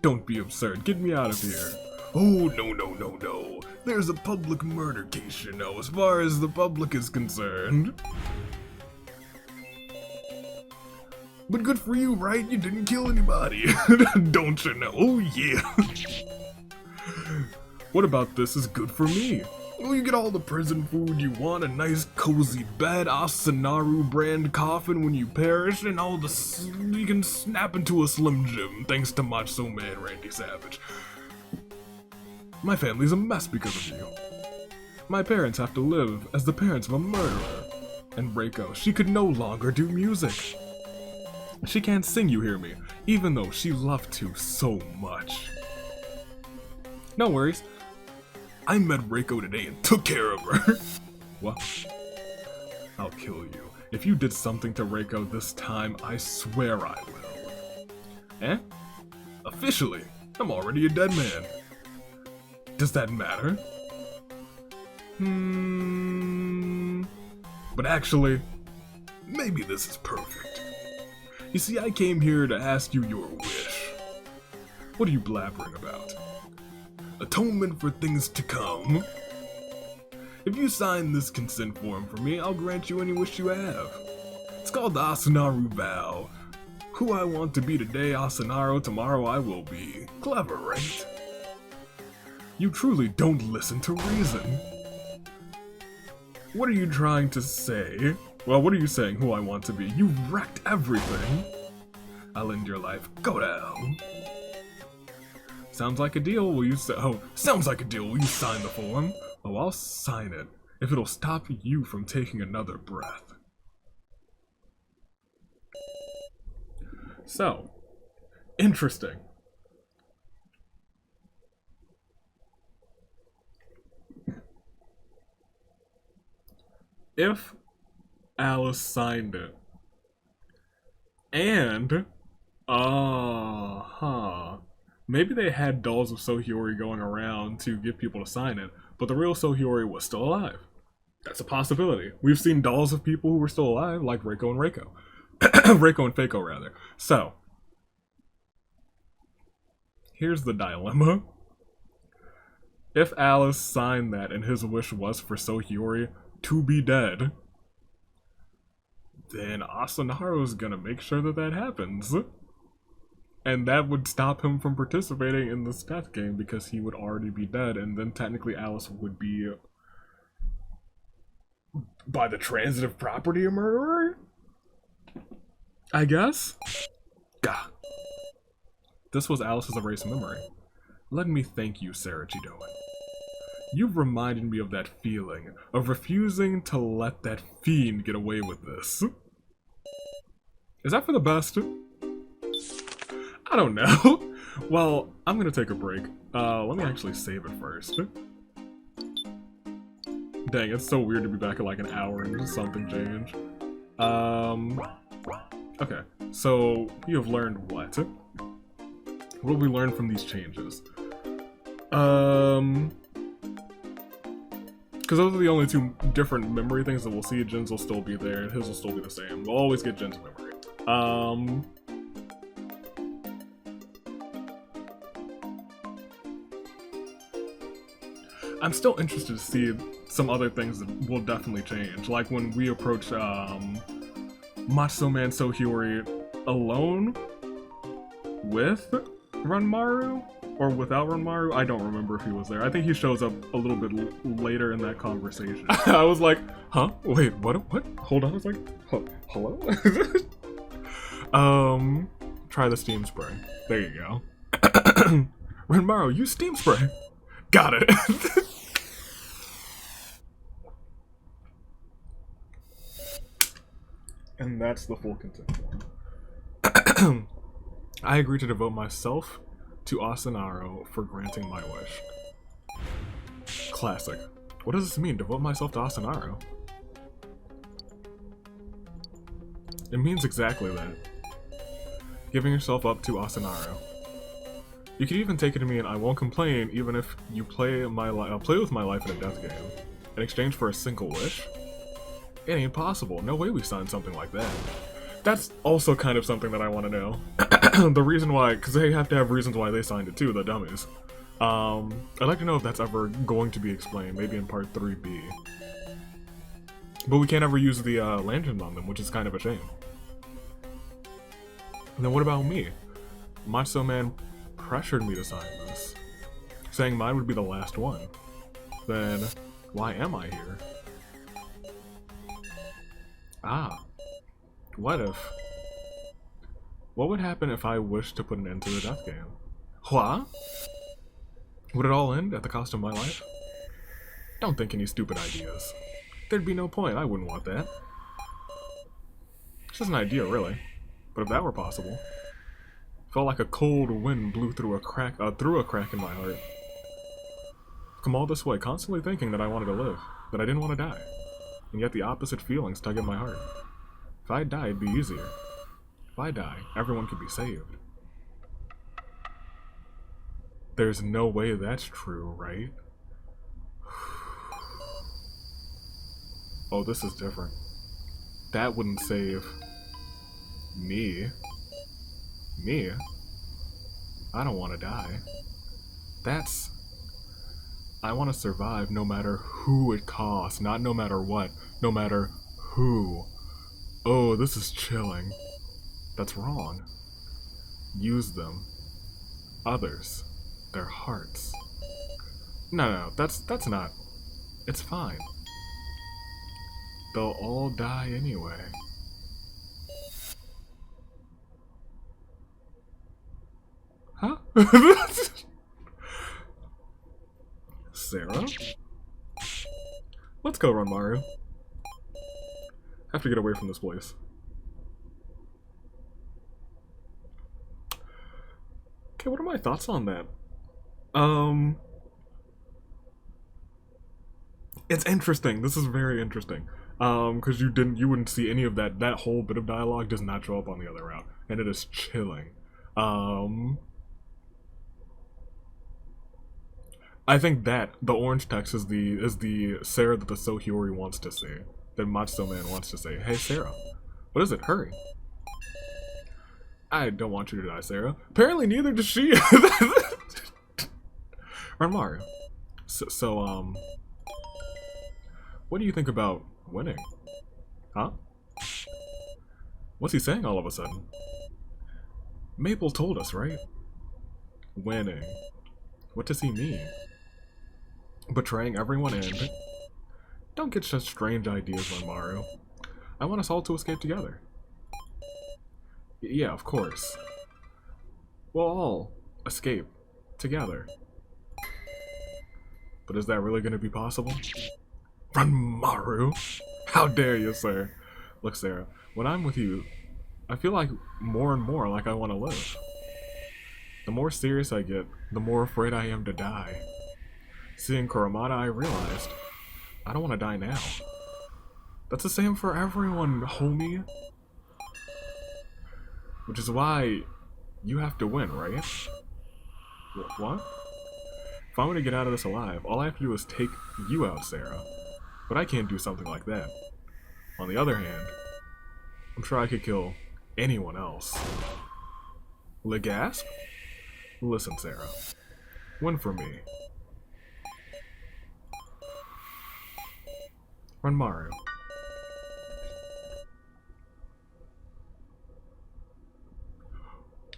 Don't be absurd, get me out of here. Oh, no. There's a public murder case, you know, as far as the public is concerned. But good for you, right? You didn't kill anybody. Don't you know? Oh, yeah. What about this is good for me? Well, you get all the prison food you want, a nice cozy bed, a Sanaru brand coffin when you perish, and all the you can snap into a Slim Jim thanks to Macho Man Randy Savage. My family's a mess because of you. My parents have to live as the parents of a murderer. And Reko, she could no longer do music. She can't sing, you hear me, even though she loved to so much. No worries. I met Reiko today and took care of her. What? I'll kill you. If you did something to Reiko this time, I swear I will. Eh? Officially, I'm already a dead man. Does that matter? But actually, maybe this is perfect. You see, I came here to ask you your wish. What are you blabbering about? Atonement for things to come. If you sign this consent form for me, I'll grant you any wish you have. It's called the Asanaru Vow. Who I want to be today, Asanaro, tomorrow I will be. Clever, right? You truly don't listen to reason. What are you trying to say? Well, what are you saying, who I want to be? You wrecked everything. I'll end your life. Go down. Sounds like a deal. Will you sounds like a deal. Will you sign the form? Oh, I'll sign it if it'll stop you from taking another breath. So, interesting. If Alice signed it, and, maybe they had dolls of Sohiyori going around to get people to sign it, but the real Sohiyori was still alive. That's a possibility. We've seen dolls of people who were still alive, like Reiko and Reiko. Reiko and Fako, rather. So, here's the dilemma. If Alice signed that and his wish was for Sohiyori to be dead, then Asanaru's gonna make sure that that happens. And that would stop him from participating in this death game because he would already be dead, and then technically Alice would be, by the transitive property, a murderer? I guess? Gah. This was Alice's erased memory. Let me thank you, Sarah Chidoan. You've reminded me of that feeling, of refusing to let that fiend get away with this. Is that for the best? I don't know. Well, I'm gonna take a break. Let me actually save it first. Dang, it's so weird to be back at like an hour and something change. Okay, so we have learned what? What did we learn from these changes? Because those are the only two different memory things that we'll see. Jin's will still be there, and his will still be the same. We'll always get Jin's memory. I'm still interested to see some other things that will definitely change. Like when we approach Matsuo Man Sohiyori alone with Ranmaru, or without Ranmaru. I don't remember if he was there. I think he shows up a little bit later in that conversation. I was like, huh? Wait, what? Hold on, I was like, hello? Try the steam spray. There you go. Ranmaru, use steam spray. Got it. And that's the full consent form. I agree to devote myself to Asanaro for granting my wish. Classic. What does this mean, devote myself to Asanaro? It means exactly that. Giving yourself up to Asanaro. You could even take it to mean I won't complain even if you play with my life in a death game. In exchange for a single wish? It ain't possible. No way we signed something like that. That's also kind of something that I want to know. The reason why, because they have to have reasons why they signed it too, the dummies. I'd like to know if that's ever going to be explained, maybe in part 3B. But we can't ever use the lanterns on them, which is kind of a shame. And then what about me? Matsuo Man pressured me to sign this, saying mine would be the last one. Then, why am I here? Ah. What if? What would happen if I wished to put an end to the death game? What? Would it all end at the cost of my life? Don't think any stupid ideas. There'd be no point, I wouldn't want that. It's just an idea, really. But if that were possible. Felt like a cold wind blew through a crack in my heart. Come all this way, constantly thinking that I wanted to live, that I didn't want to die. And yet the opposite feelings tug at my heart. If I die, it'd be easier. If I die, everyone could be saved. There's no way that's true, right? Oh, this is different. That wouldn't save me. Me? I don't want to die. That's... I want to survive no matter who it costs, not no matter what, no matter who. Oh, this is chilling. That's wrong. Use them. Others. Their hearts. No, that's not. It's fine. They'll all die anyway. Huh? Sarah? Let's go, Ranmaru. Have to get away from this place. Okay, what are my thoughts on that? It's interesting. This is very interesting. Because you wouldn't see any of that. That whole bit of dialogue does not show up on the other route, and it is chilling. I think that the orange text is the Sarah that the Sohyori wants to say, that Matsuo Man wants to say. Hey Sarah, what is it? Hurry! I don't want you to die, Sarah. Apparently, neither does she. Ranmaru. So, what do you think about winning? Huh? What's he saying all of a sudden? Maple told us, right? Winning. What does he mean? Betraying everyone and... Don't get such strange ideas, Ranmaru. I want us all to escape together. Yeah, of course. We'll all escape together. But is that really going to be possible? Ranmaru! How dare you, sir? Look, Sarah, when I'm with you, I feel like more and more like I want to live. The more serious I get, the more afraid I am to die. Seeing Kurumada, I realized I don't want to die now. That's the same for everyone, homie. Which is why you have to win, right? What? If I'm gonna get out of this alive, all I have to do is take you out, Sarah. But I can't do something like that. On the other hand, I'm sure I could kill anyone else. Legasp? Listen, Sarah. Win for me. Ranmaru.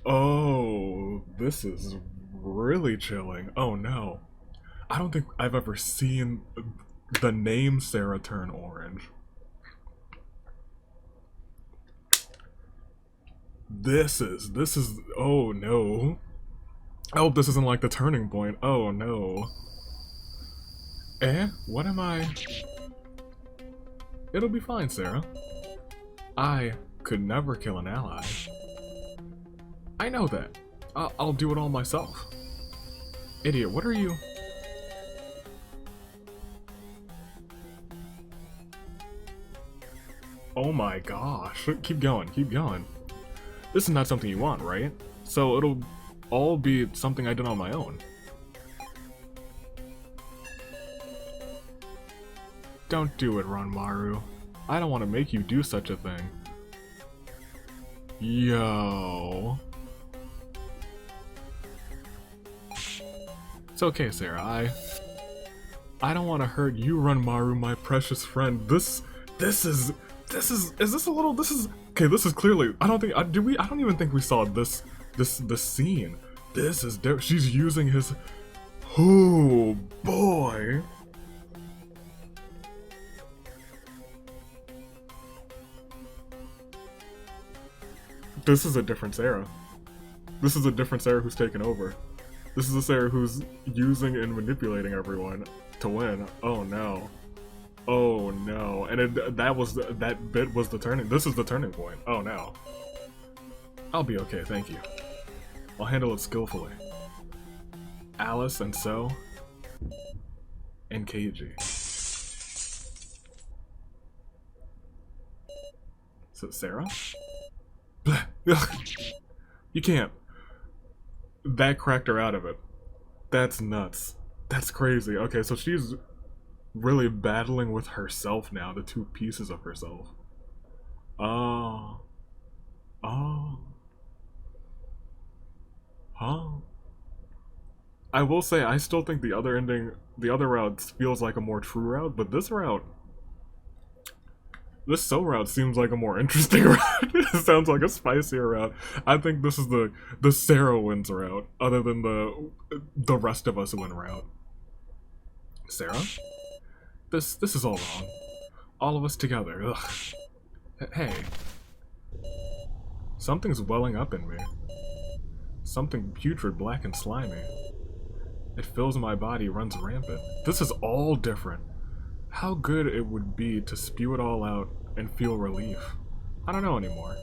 Oh, this is really chilling. Oh no. I don't think I've ever seen the name Sarah turn orange. This is, oh no. I hope this isn't like the turning point. Oh no. What am I? It'll be fine, Sarah. I could never kill an ally. I know that. I'll do it all myself. Idiot, what are you? Oh my gosh. Keep going, keep going. This is not something you want, right? So it'll all be something I did on my own. Don't do it, Ranmaru. I don't want to make you do such a thing. Yo. It's okay, Sarah. I don't want to hurt you, Ranmaru, my precious friend. Is this a little, okay, this is clearly, I don't even think we saw this scene. This is, she's using his, oh boy. This is a different Sarah. This is a different Sarah who's taken over. This is a Sarah who's using and manipulating everyone to win. Oh no. Oh no. And that bit was the turning. This is the turning point. Oh no. I'll be okay, thank you. I'll handle it skillfully. Alice and Sou, and cagey. So Sarah? You can't. That cracked her out of it. That's nuts. That's crazy. Okay, so she's really battling with herself now, the two pieces of herself. Oh. Oh. Huh? I will say, I still think the other ending, the other route feels like a more true route, but this route, this Sou route seems like a more interesting route. It sounds like a spicier route. I think this is the Sarah wins route, other than the rest of us win route. Sarah? This is all wrong. All of us together. Ugh. Hey. Something's welling up in me. Something putrid, black, and slimy. It fills my body, runs rampant. This is all different. How good it would be to spew it all out and feel relief. I don't know anymore.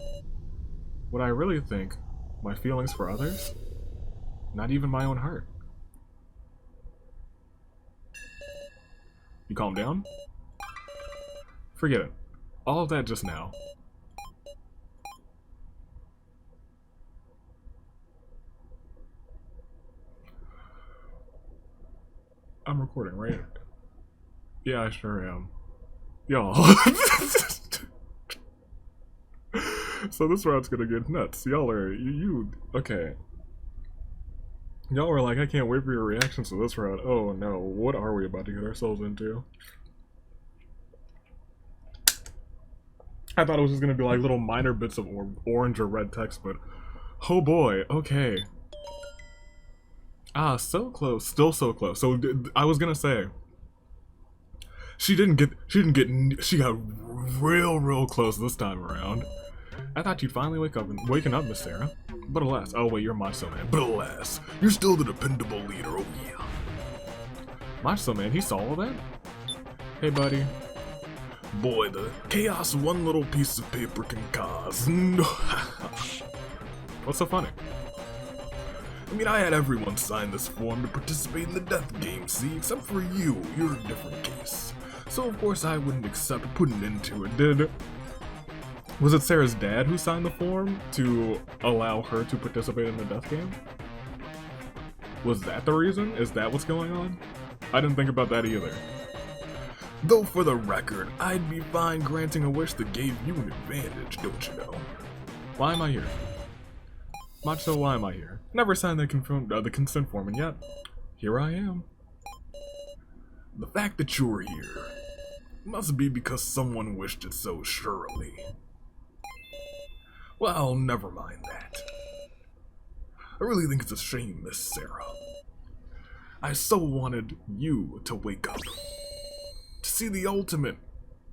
What I really think, my feelings for others? Not even my own heart. You calm down? Forget it. All of that just now. I'm recording, right? Yeah, I sure am. Y'all. So this route's gonna get nuts. Y'all are, okay. Y'all are like, I can't wait for your reactions to this route. Oh no, what are we about to get ourselves into? I thought it was just gonna be like little minor bits of orange or red text, but oh boy, okay. Ah, so close, still so close. So I was gonna say, she got real close this time around. I thought you'd finally waken up, Miss Sarah. But alas, oh wait, you're Macho Man. But alas, you're still the dependable leader, oh yeah. Macho Man, he saw all that? Hey buddy. Boy, the chaos one little piece of paper can cause. What's so funny? I mean, I had everyone sign this form to participate in the death game, see? Except for you, you're a different case. So of course I wouldn't accept putting into it, Was it Sarah's dad who signed the form to allow her to participate in the death game? Was that the reason? Is that what's going on? I didn't think about that either. Though for the record, I'd be fine granting a wish that gave you an advantage, don't you know? Why am I here? Macho, why am I here? Never signed the consent form, and yet, here I am. The fact that you're here must be because someone wished it so surely. Well, never mind that. I really think it's a shame, Miss Sarah. I so wanted you to wake up. To see the ultimate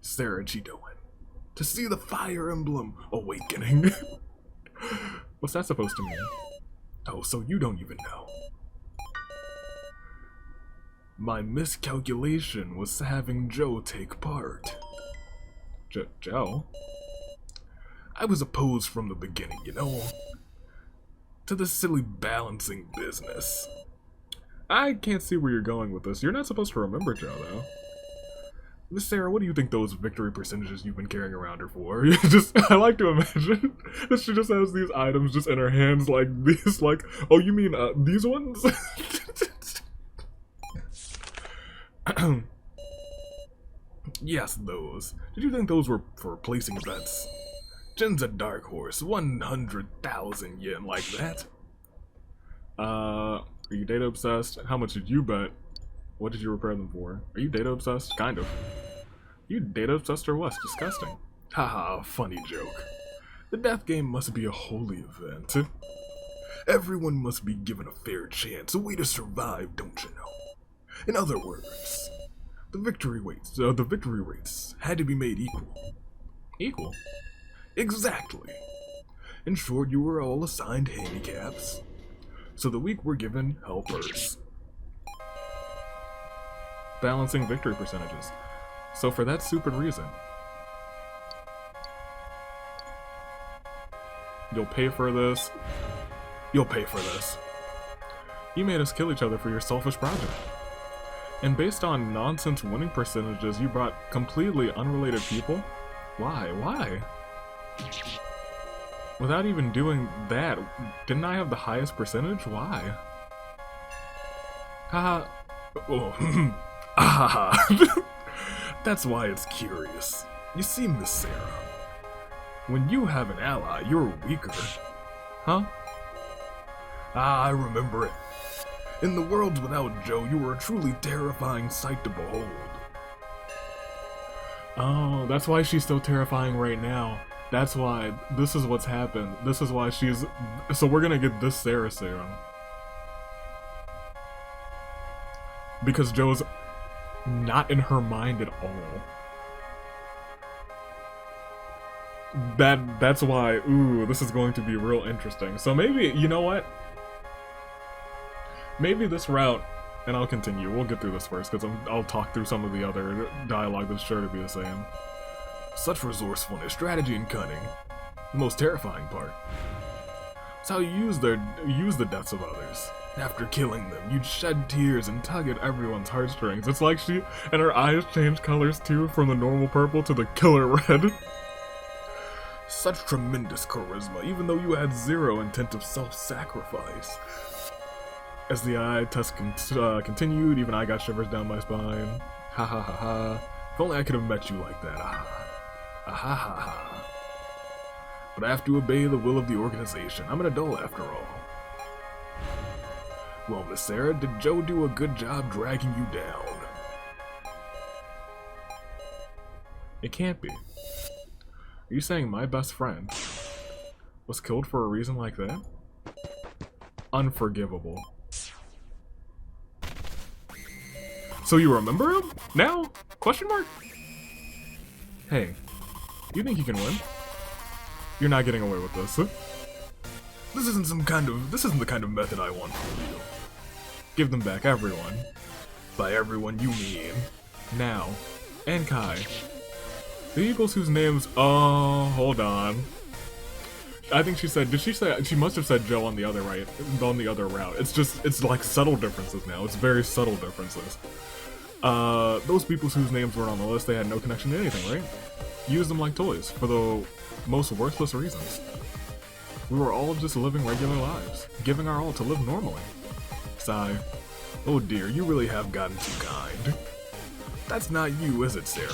Sarah Chidoin. To see the Fire Emblem awakening. What's that supposed to mean? Oh, so you don't even know. My miscalculation was having Joe take part. Joe? I was opposed from the beginning, you know? To this silly balancing business. I can't see where you're going with this. You're not supposed to remember Joe, though. Miss Sarah, what do you think those victory percentages you've been carrying around her for? I like to imagine that she just has these items just in her hands like these, like, oh, you mean, these ones? Yes, those. Did you think those were for placing bets? Jin's a dark horse, 100,000 yen like that. Are you data obsessed? How much did you bet? What did you repair them for? Are you data obsessed? Kind of. You data obsessed or what? Disgusting. Haha, funny joke. The death game must be a holy event. Everyone must be given a fair chance, a way to survive, don't you know? In other words, the victory rates had to be made equal. Equal? Exactly. In short, you were all assigned handicaps, so the weak were given helpers. Balancing victory percentages. So for that stupid reason, you'll pay for this. You'll pay for this. You made us kill each other for your selfish project. And based on nonsense winning percentages, you brought completely unrelated people? Why? Why? Without even doing that, didn't I have the highest percentage? Why? Haha. Oh. Ah. That's why it's curious. You see, Miss Sarah, when you have an ally, you're weaker. Huh? Ah, I remember it. In the worlds without Joe, you were a truly terrifying sight to behold. Oh, that's why she's so terrifying right now. That's why. This is what's happened. This is why she's... So we're gonna get this Sarah serum. Because Joe's not in her mind at all. That's why, ooh, this is going to be real interesting. So maybe, you know what? Maybe this route, and I'll continue, we'll get through this first, because I'll talk through some of the other dialogue that's sure to be the same. Such resourcefulness, strategy, and cunning. The most terrifying part. It's how you use the deaths of others. After killing them, you'd shed tears and tug at everyone's heartstrings. It's like and her eyes change colors too, from the normal purple to the killer red. Such tremendous charisma, even though you had zero intent of self-sacrifice. As the eye test continued, even I got shivers down my spine. Ha ha ha ha. If only I could have met you like that. Ah. Ah ha ha ha. But I have to obey the will of the organization. I'm an adult after all. Well, Miss Sarah, did Joe do a good job dragging you down? It can't be. Are you saying my best friend was killed for a reason like that? Unforgivable. So you remember him? Now? Question mark? Hey, you think you can win? You're not getting away with this. This isn't the kind of method I want from you. Give them back, everyone. By everyone, you mean Now and Kai. The eagles whose names... Oh, hold on. I think she said... Did she say... She must have said Joe on the other route. It's like subtle differences now. It's very subtle differences. Those people whose names weren't on the list, they had no connection to anything, right? Use them like toys for the most worthless reasons. We were all just living regular lives, giving our all to live normally. Sigh. Oh dear, you really have gotten too kind. That's not you, is it, Sarah?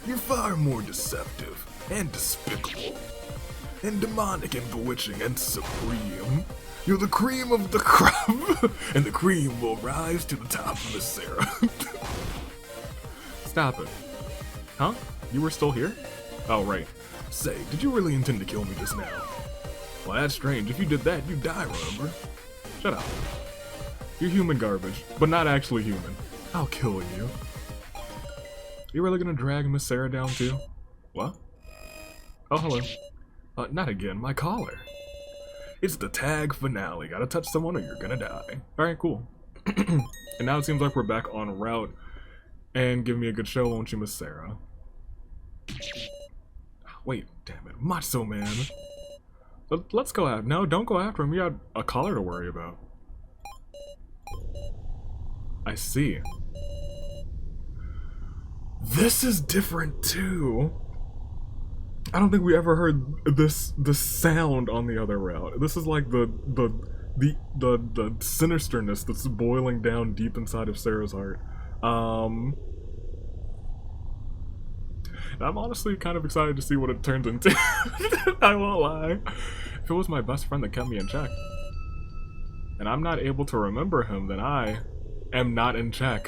You're far more deceptive, and despicable, and demonic and bewitching and supreme. You're the cream of the crop, and the cream will rise to the top, Miss Sarah. Stop it. Huh? You were still here? Oh, right. Say, did you really intend to kill me just now? Well, that's strange. If you did that, you'd die, remember? Shut up. You're human garbage, but not actually human. I'll kill you. You really gonna drag Miss Sarah down too? What? Oh, hello. Not again, my collar. It's the tag finale. Gotta touch someone or you're gonna die. Alright, cool. And now it seems like we're back on route. And give me a good show, won't you, Miss Sarah? Wait, damn it. Macho Man. Let's go after. No, don't go after him. You had a collar to worry about. I see. This is different too. I don't think we ever heard this sound on the other route. This is like the sinisterness that's boiling down deep inside of Sarah's heart. I'm honestly kind of excited to see what it turns into. I won't lie. If it was my best friend that kept me in check, and I'm not able to remember him, then I am not in check.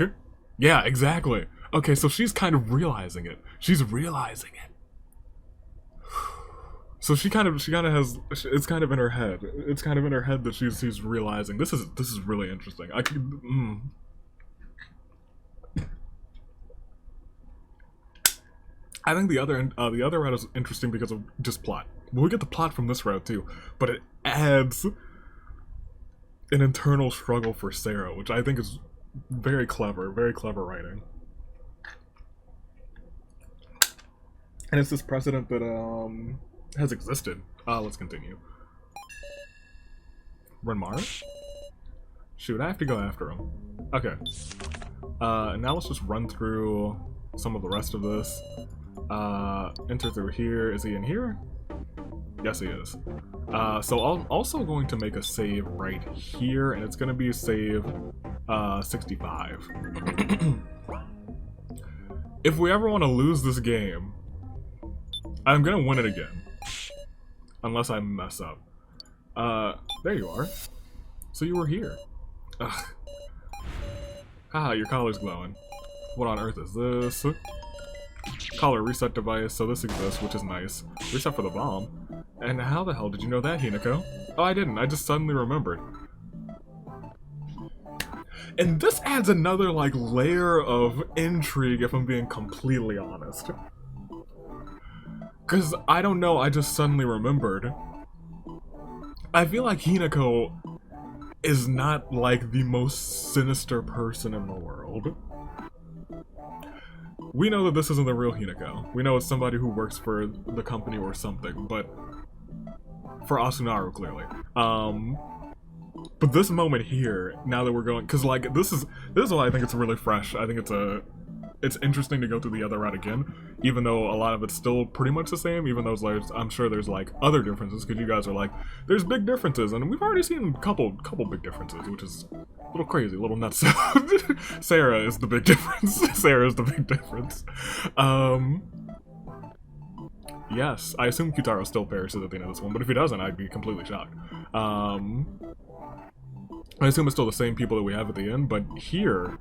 Yeah, exactly. Okay, so she's kind of realizing it. She's realizing it. So she kind of has, it's kind of in her head. It's kind of in her head that she's realizing. This is really interesting. I could, I think the other route is interesting because of just plot. We'll get the plot from this route too, but it adds an internal struggle for Sarah, which I think is very clever writing. And it's this precedent that has existed. Let's continue. Renmar? Shoot, I have to go after him. Okay. Now let's just run through some of the rest of this. Enter through here. Is he in here? Yes, he is. So I'm also going to make a save right here, and it's going to be save 65. If we ever want to lose this game, I'm going to win it again. Unless I mess up. There you are. So you were here. Ugh. Haha, your collar's glowing. What on earth is this? Collar reset device, so this exists, which is nice. Reset for the bomb. And how the hell did you know that, Hinako? Oh, I didn't. I just suddenly remembered. And this adds another, like, layer of intrigue, if I'm being completely honest. Because, I don't know, I just suddenly remembered. I feel like Hinako is not, like, the most sinister person in the world. We know that this isn't the real Hinako. We know it's somebody who works for the company or something, but for Asunaru, clearly. But this moment here, now that we're going, because like this is why I think it's really fresh. I think it's interesting to go through the other route again, even though a lot of it's still pretty much the same. Even though I'm sure there's like other differences, because you guys are like, there's big differences, and we've already seen a couple big differences, which is a little crazy, a little nuts. Sarah is the big difference. Sarah is the big difference. Yes, I assume Kyutaro still perishes at the end of this one, but if he doesn't, I'd be completely shocked. I assume it's still the same people that we have at the end, but here,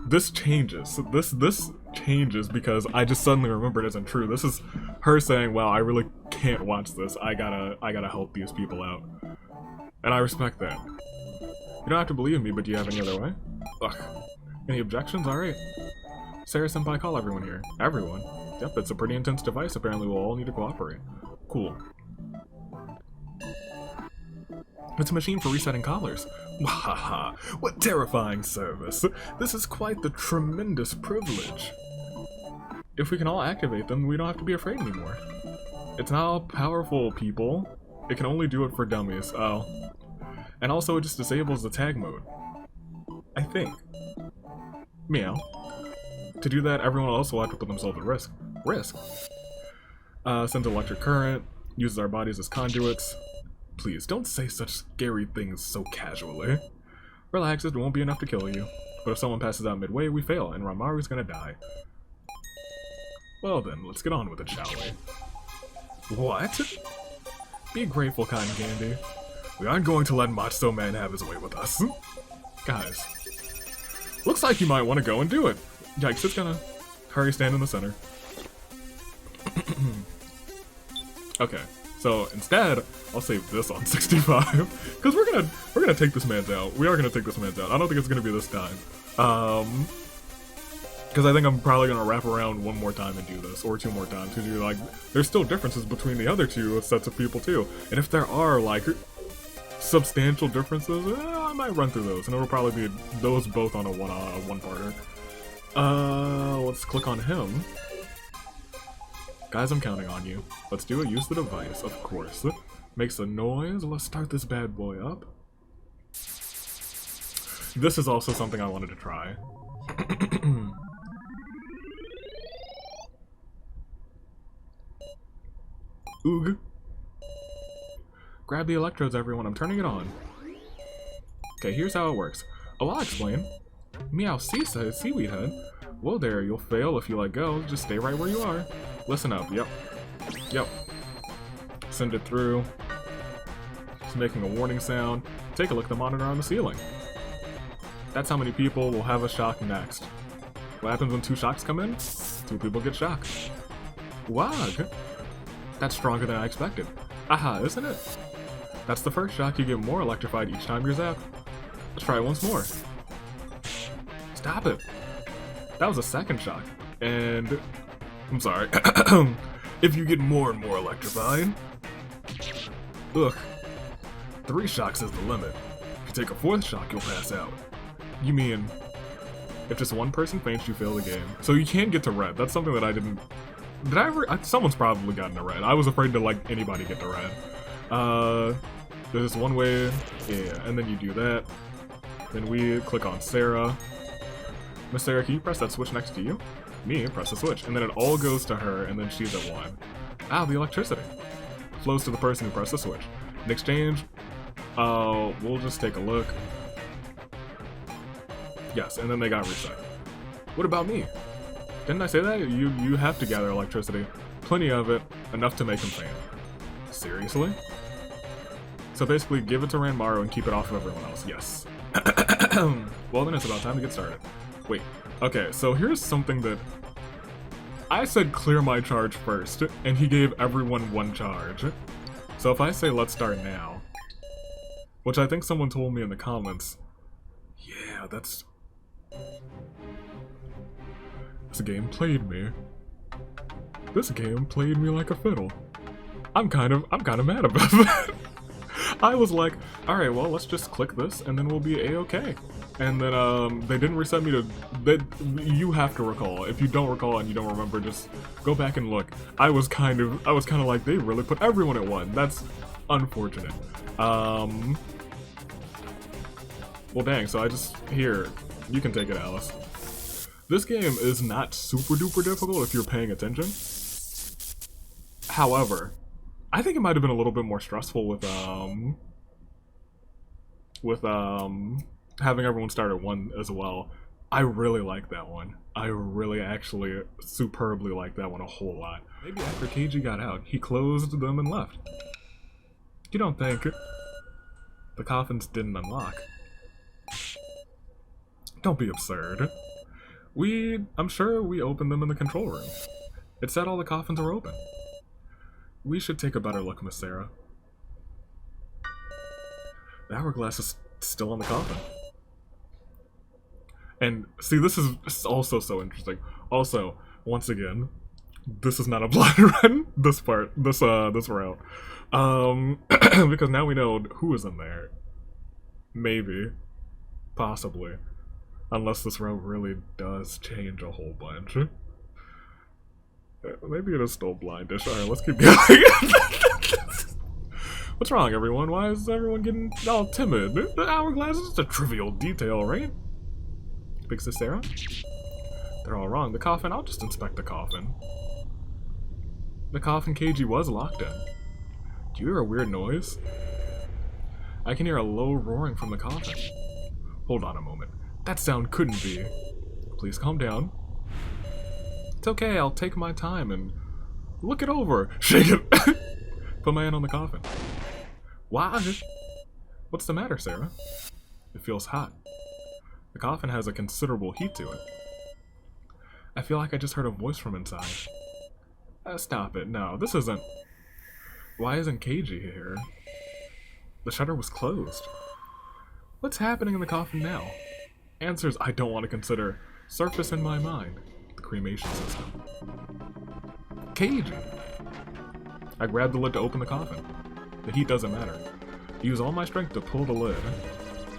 this changes. This changes because I just suddenly remembered it isn't true. This is her saying, "Wow, I really can't watch this. I gotta help these people out," and I respect that. You don't have to believe me, but do you have any other way? Ugh. Any objections? All right. Sarah Senpai, call everyone here. Everyone. Yep, it's a pretty intense device. Apparently, we'll all need to cooperate. Cool. It's a machine for resetting collars. Wahaha, what terrifying service. This is quite the tremendous privilege. If we can all activate them, we don't have to be afraid anymore. It's not all powerful, people. It can only do it for dummies. Oh. And also it just disables the tag mode. I think. Meow. To do that, everyone else will have to put themselves at risk. Risk? Sends electric current, uses our bodies as conduits. Please, don't say such scary things so casually. Relax, it won't be enough to kill you. But if someone passes out midway, we fail, and Ranmaru's gonna die. Well then, let's get on with it, shall we? What? Be grateful, Cotton Candy. We aren't going to let Macho Man have his way with us. Guys. Looks like you might want to go and do it. Yikes, it's gonna hurry, stand in the center. Okay. So instead, I'll save this on 65 because we're gonna take this man's out. We are gonna take this man's out. I don't think it's gonna be this time, because I think I'm probably gonna wrap around one more time and do this, or two more times. Because you're like, there's still differences between the other two sets of people too, and if there are like substantial differences, I might run through those, and it'll probably be those both on a one-parter. Let's click on him. Guys, I'm counting on you. Let's do it. Use the device, of course. Makes a noise. Let's start this bad boy up. This is also something I wanted to try. Oog. Grab the electrodes, everyone. I'm turning it on. Okay, here's how it works. Oh, I'll explain. Meow Sisa, Seaweed Head. Whoa there, you'll fail if you let go. Just stay right where you are. Listen up. Yep. Yep. Send it through. It's making a warning sound. Take a look at the monitor on the ceiling. That's how many people will have a shock next. What happens when 2 shocks come in? 2 people get shocked. Wag! That's stronger than I expected. Aha, isn't it? That's the first shock. You get more electrified each time you're zapped. Let's try it once more. Stop it. That was a second shock. And I'm sorry. If you get more and more electrified. Ugh. 3 shocks is the limit. If you take a 4th shock, you'll pass out. You mean, if just one person faints, you fail the game. So you can get to red. That's something that I didn't... Did I ever... Someone's probably gotten to red. I was afraid to, like, anybody get to red. There's one way, yeah, and then you do that. Then we click on Sarah. Miss Sarah, can you press that switch next to you? Me, press the switch, and then it all goes to her, and then she's at 1. Ah, the electricity flows to the person who pressed the switch. In exchange, we'll just take a look. Yes, and then they got reset. What about me? Didn't I say that? You have to gather electricity. Plenty of it, enough to make him faint. Seriously? So basically, give it to Ranmaru and keep it off of everyone else. Yes. Well, then it's about time to get started. Wait. Okay, so here's something that... I said clear my charge first, and he gave everyone 1 charge. So if I say let's start now, which I think someone told me in the comments, yeah, that's... This game played me. This game played me like a fiddle. I'm kind of mad about that. I was like, alright, well, let's just click this and then we'll be a-okay. And then they didn't reset me to... you have to recall. If you don't recall and you don't remember, just go back and look. I was kind of like, they really put everyone at 1. That's unfortunate. Well, dang, so I just... Here, you can take it, Alice. This game is not super duper difficult if you're paying attention. However, I think it might have been a little bit more stressful with having everyone start at 1 as well. I really like that one. I really actually superbly like that one a whole lot. Maybe after KG got out, he closed them and left. You don't think the coffins didn't unlock? Don't be absurd. I'm sure we opened them in the control room. It said all the coffins were open. We should take a better look, Miss Sarah. The hourglass is still on the coffin. And see, this is also so interesting. Also, once again, this is not a blind run. This part, this route, because now we know who is in there. Maybe, possibly, unless this route really does change a whole bunch. Maybe it is still blindish. Alright, let's keep going. What's wrong, everyone? Why is everyone getting all timid? The hourglass is just a trivial detail, right? Big Sis Sarah? They're all wrong. The coffin, I'll just inspect the coffin. The coffin KG was locked in. Do you hear a weird noise? I can hear a low roaring from the coffin. Hold on a moment. That sound couldn't be. Please calm down. It's okay, I'll take my time and look it over. Shake it. Put my hand on the coffin. Why? What's the matter, Sarah? It feels hot. The coffin has a considerable heat to it. I feel like I just heard a voice from inside. Stop it. No, this isn't... Why isn't KG here? The shutter was closed. What's happening in the coffin now? Answers I don't want to consider surface in my mind. The cremation system. KG! I grabbed the lid to open the coffin. The heat doesn't matter. Use all my strength to pull the lid.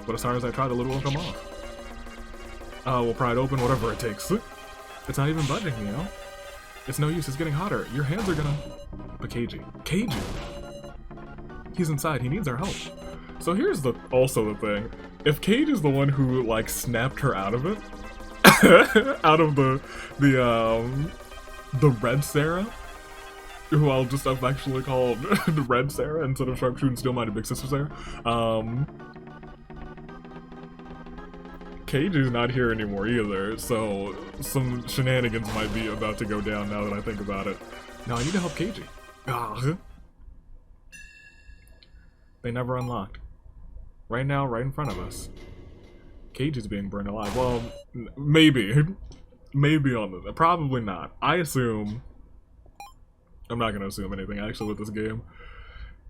But as hard as I try, the lid won't come off. We'll pry it open, whatever it takes. It's not even budging, you know? It's no use, it's getting hotter. Your hands are gonna... But KG. KG! He's inside, he needs our help. So here's also the thing. If Cage is the one who, like, snapped her out of it, out of the Red Sarah, who I'll just affectionately call the Red Sarah instead of Sharpshooting Steel-Minded Big Sister Sarah, Cage is not here anymore either, so some shenanigans might be about to go down now that I think about it. No, I need to help Cagey. Ah. They never unlocked. Right now, right in front of us. Cage is being burned alive. Well, maybe. Maybe on the... Probably not. I assume... I'm not gonna assume anything, actually, with this game.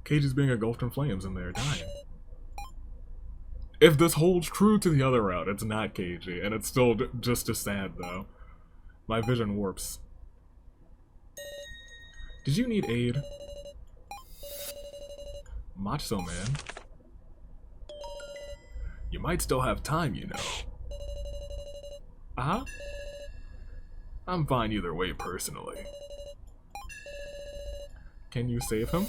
Cage is being engulfed in flames and they're dying. If this holds true to the other route, it's not Cagey, and it's still just as sad, though. My vision warps. Did you need aid? Macho man. You might still have time, you know. Uh-huh. I'm fine either way, personally. Can you save him?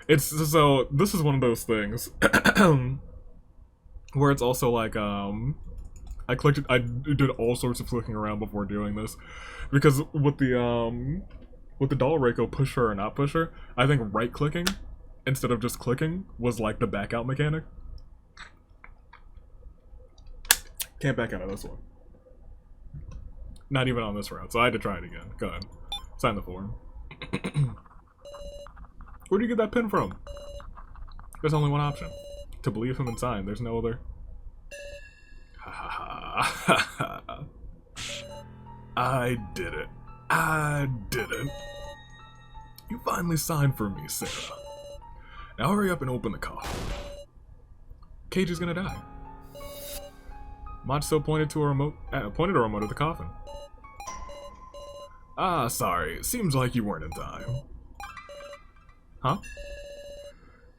It's so this is one of those things where it's also like I did all sorts of clicking around before doing this because with the doll Reiko pusher or not pusher, I think right clicking instead of just clicking was like the back out mechanic. Can't back out of this one. Not even on this route, so I had to try it again. Go ahead. Sign the form. Where do you get that pin from? There's only one option. To believe him and sign. There's no other. Ha ha ha. I did it. I did it. You finally signed for me, Sarah. Now hurry up and open the coffin. Keiji's gonna die. Matsuo pointed a remote at the coffin. Ah, sorry. Seems like you weren't in time. Huh?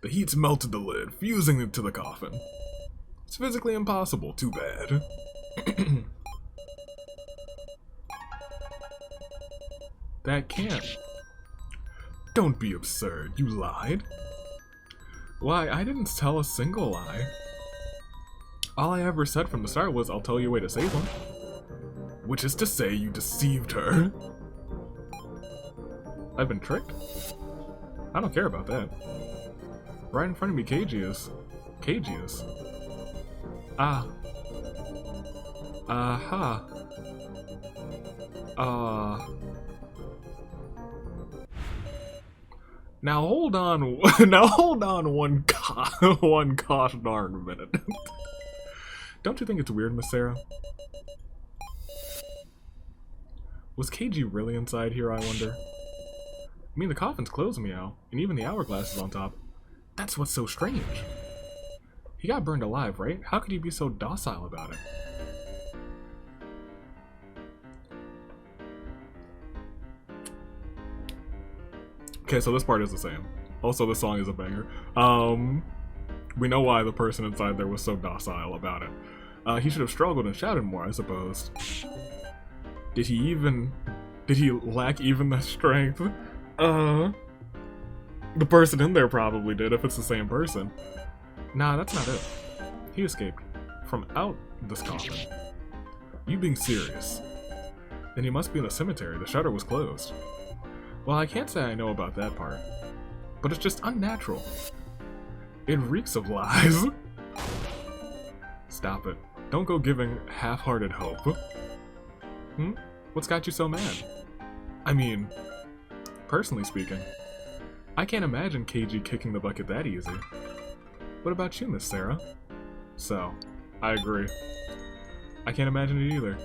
The heat's melted the lid, fusing it to the coffin. It's physically impossible. Too bad. That can't. Don't be absurd. You lied? Why, I didn't tell a single lie. All I ever said from the start was, I'll tell you a way to save him. Which is to say, you deceived her. I've been tricked? I don't care about that. Right in front of me, Keiji is. Ah. Aha. Now hold on. Now hold on one gosh darn minute. Don't you think it's weird, Miss Sarah? Was Keiji really inside here, I wonder? I mean, the coffin's closed, meow, and even the hourglass is on top. That's what's so strange. He got burned alive, right? How could he be so docile about it? Okay, so this part is the same. Also, this song is a banger. We know why the person inside there was so docile about it. He should have struggled and shouted more, I suppose. Did he lack even the strength? The person in there probably did, if it's the same person. Nah, that's not it. He escaped from out this coffin. You being serious? Then he must be in the cemetery. The shutter was closed. Well, I can't say I know about that part, but it's just unnatural. It reeks of lies. Stop it. Don't go giving half-hearted hope. What's got you so mad? I mean, personally speaking, I can't imagine Keiji kicking the bucket that easy. What about you, Miss Sarah? So, I agree. I can't imagine it either.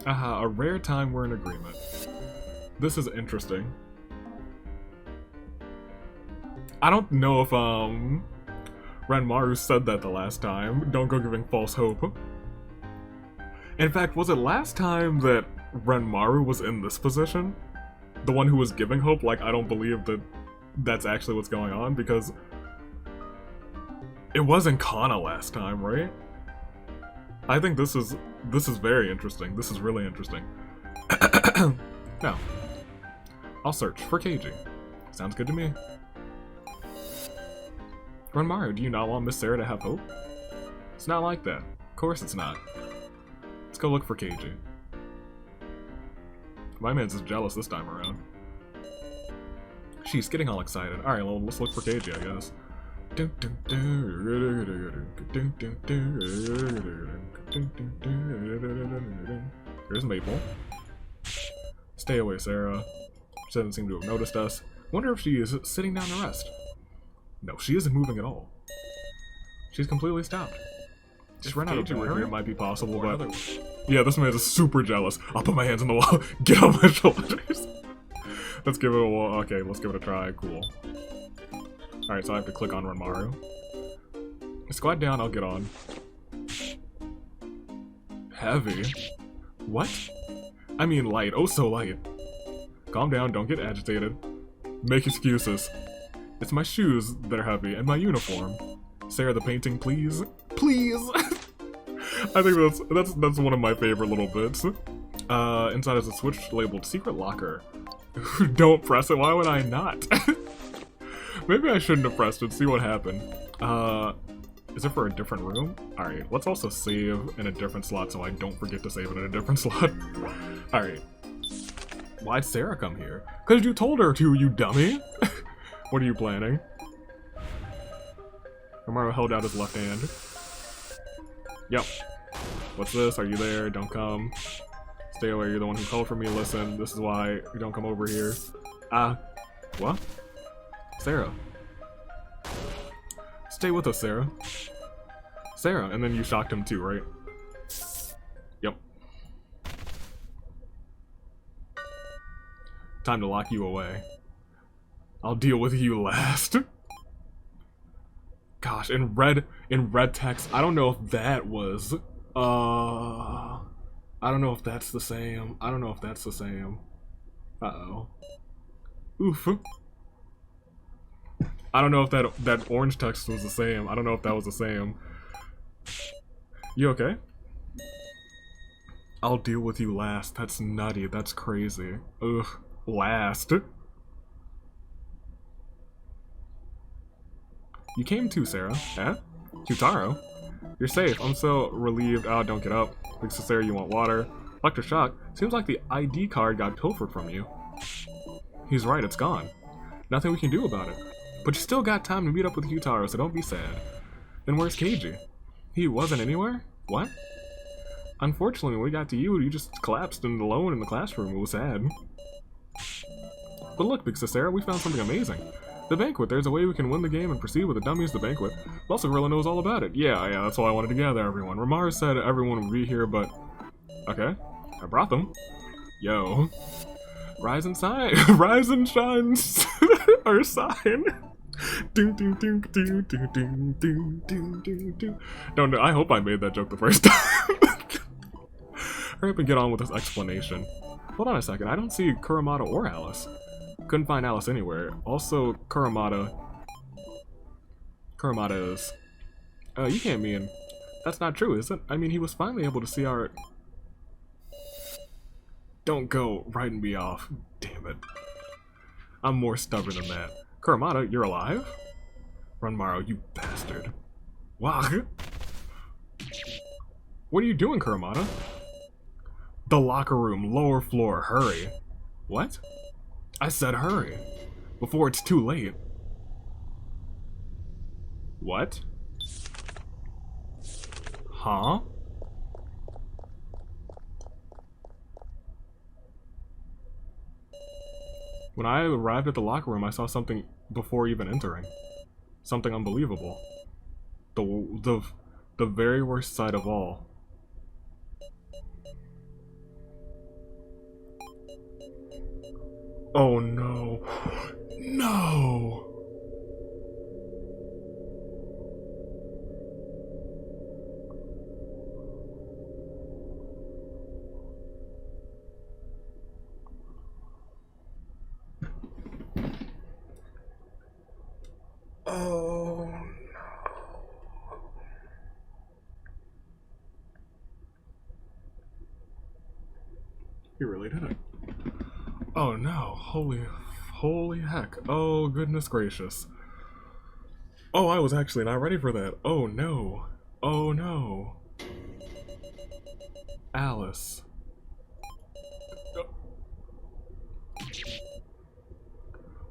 Aha, a rare time we're in agreement. This is interesting. I don't know if, Renmaru said that the last time. Don't go giving false hope. In fact, was it last time that Renmaru was in this position? The one who was giving hope? Like, I don't believe that that's actually what's going on, because it wasn't Kanna last time, right? I think this is very interesting. This is really interesting. Now, I'll search for Keiji. Sounds good to me. Renmaru, do you not want Miss Sarah to have hope? It's not like that. Of course it's not. Let's go look for Keiji. My man's just jealous this time around. She's getting all excited. Alright, well, let's look for Keiji, I guess. Here's Maple. Stay away, Sarah. She doesn't seem to have noticed us. Wonder if she is sitting down to rest. No, she isn't moving at all. She's completely stopped. Just run out of here. It might be possible, but yeah, this man is super jealous. I'll put my hands on the wall. Get on my shoulders. Let's give it a wall. Okay, let's give it a try. Cool. Alright, so I have to click on Renmaru. Squat down, I'll get on. Heavy? What? I mean light. Oh, so light. Calm down, don't get agitated. Make excuses. It's my shoes that are heavy, and my uniform. Sarah, the painting, please? Please! I think that's one of my favorite little bits. Inside is a switch labeled Secret Locker. Don't press it, why would I not? Maybe I shouldn't have pressed it, see what happened. Is it for a different room? Alright, let's also save in a different slot so I don't forget to save it in a different slot. Alright. Why'd Sarah come here? Because you told her to, you dummy! What are you planning? Romaro held out his left hand. Yep. What's this? Are you there? Don't come. Stay away, you're the one who called for me. Listen, this is why you don't come over here. What? Sarah. Stay with us, Sarah. Sarah, and then you shocked him too, right? Yep. Time to lock you away. I'll deal with you last. Gosh, in red text, I don't know if that was, I don't know if that's the same. I don't know if that's the same. Uh-oh. Oof. I don't know if that orange text was the same. I don't know if that was the same. You okay? I'll deal with you last. That's nutty. That's crazy. Ugh. Last. You came too, Sarah. Eh? Kyutaro? You're safe. I'm so relieved. Oh, don't get up. Thanks to Sarah, you want water. Electric shock. Seems like the ID card got pilfered from you. He's right, it's gone. Nothing we can do about it. But you still got time to meet up with Kyutaro, so don't be sad. Then where's Keiji? He wasn't anywhere? What? Unfortunately, when we got to you, you just collapsed and alone in the classroom. It was sad. But look, Big Sis Sarah, we found something amazing. The banquet. There's a way we can win the game and proceed with the dummies the banquet. Also, Gorilla knows all about it. Yeah, that's why I wanted to gather everyone. Ramar said everyone would be here, but... Okay. I brought them. Yo. Rise and shine. Rise and shine. Our sign. No, I hope I made that joke the first time. Hurry up and get on with this explanation. Hold on a second, I don't see Kuramata or Alice. Couldn't find Alice anywhere. Also, Kuramata is... you can't mean... That's not true, is it? I mean, he was finally able to see our... Don't go writing me off. Damn it. I'm more stubborn than that. Kuramata, you're alive? Runmaro, you bastard. Wow. What are you doing, Kuramata? The locker room, lower floor, hurry. What? I said hurry. Before it's too late. What? Huh? When I arrived at the locker room, I saw something before even entering. Something unbelievable. The very worst sight of all. Oh no. No! Oh no. He really did it. Oh no, holy heck. Oh goodness gracious. Oh, I was actually not ready for that. Oh no. Oh no. Alice.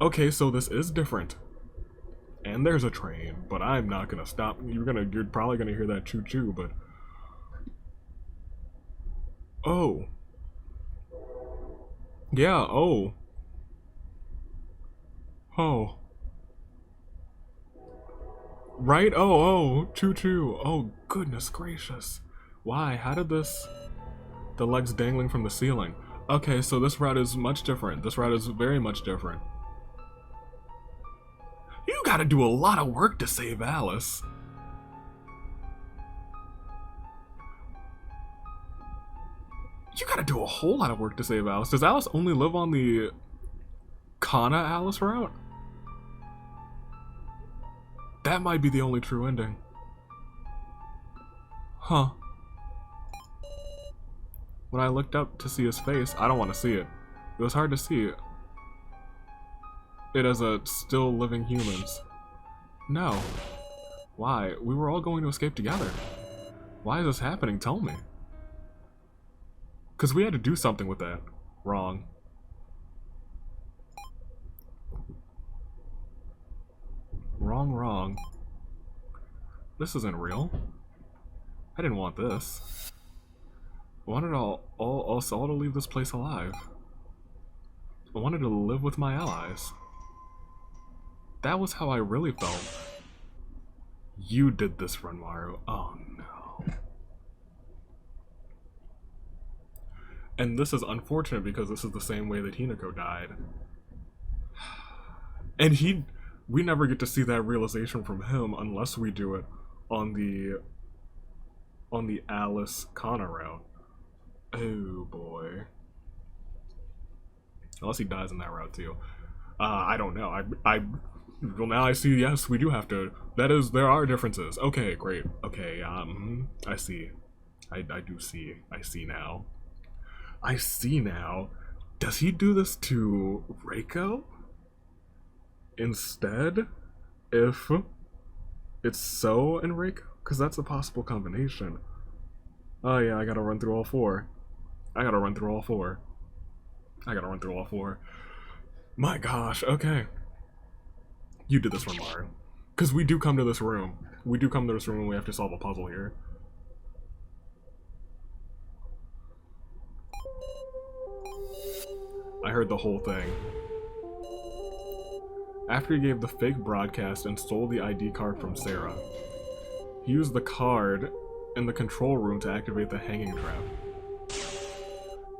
Okay, so this is different. And there's a train, but I'm not gonna stop. You're probably gonna hear that choo-choo, but... Oh. Yeah, oh. Oh. Right? Oh, choo-choo. Oh, goodness gracious. Why? How did this... The legs dangling from the ceiling. Okay, so this route is much different. This route is very much different. You gotta do a lot of work to save Alice. You gotta do a whole lot of work to save Alice. Does Alice only live on the Kanna Alice route? That might be the only true ending. Huh. When I looked up to see his face, I don't want to see it. It was hard to see it. it as a still living humans. No. Why? We were all going to escape together. Why is this happening? Tell me. Because we had to do something with that. Wrong. Wrong. This isn't real. I didn't want this. I wanted us all to leave this place alive. I wanted to live with my allies. That was how I really felt. You did this, Renmaru. Oh no. And this is unfortunate because this is the same way that Hinako died. And we never get to see that realization from him unless we do it on the Alice Kanna route. Oh boy. Unless he dies in that route too. I don't know. Well, now I see, yes, we do have to. There are differences. Okay, great. Okay, I see. I do see. I see now. I see now. Does he do this to Reiko? Instead? If it's Sou and Reiko? Because that's a possible combination. Oh yeah, I gotta run through all four. My gosh, okay. You did this one, Mario. Because we do come to this room. And we have to solve a puzzle here. I heard the whole thing. After he gave the fake broadcast and stole the ID card from Sarah, he used the card in the control room to activate the hanging trap.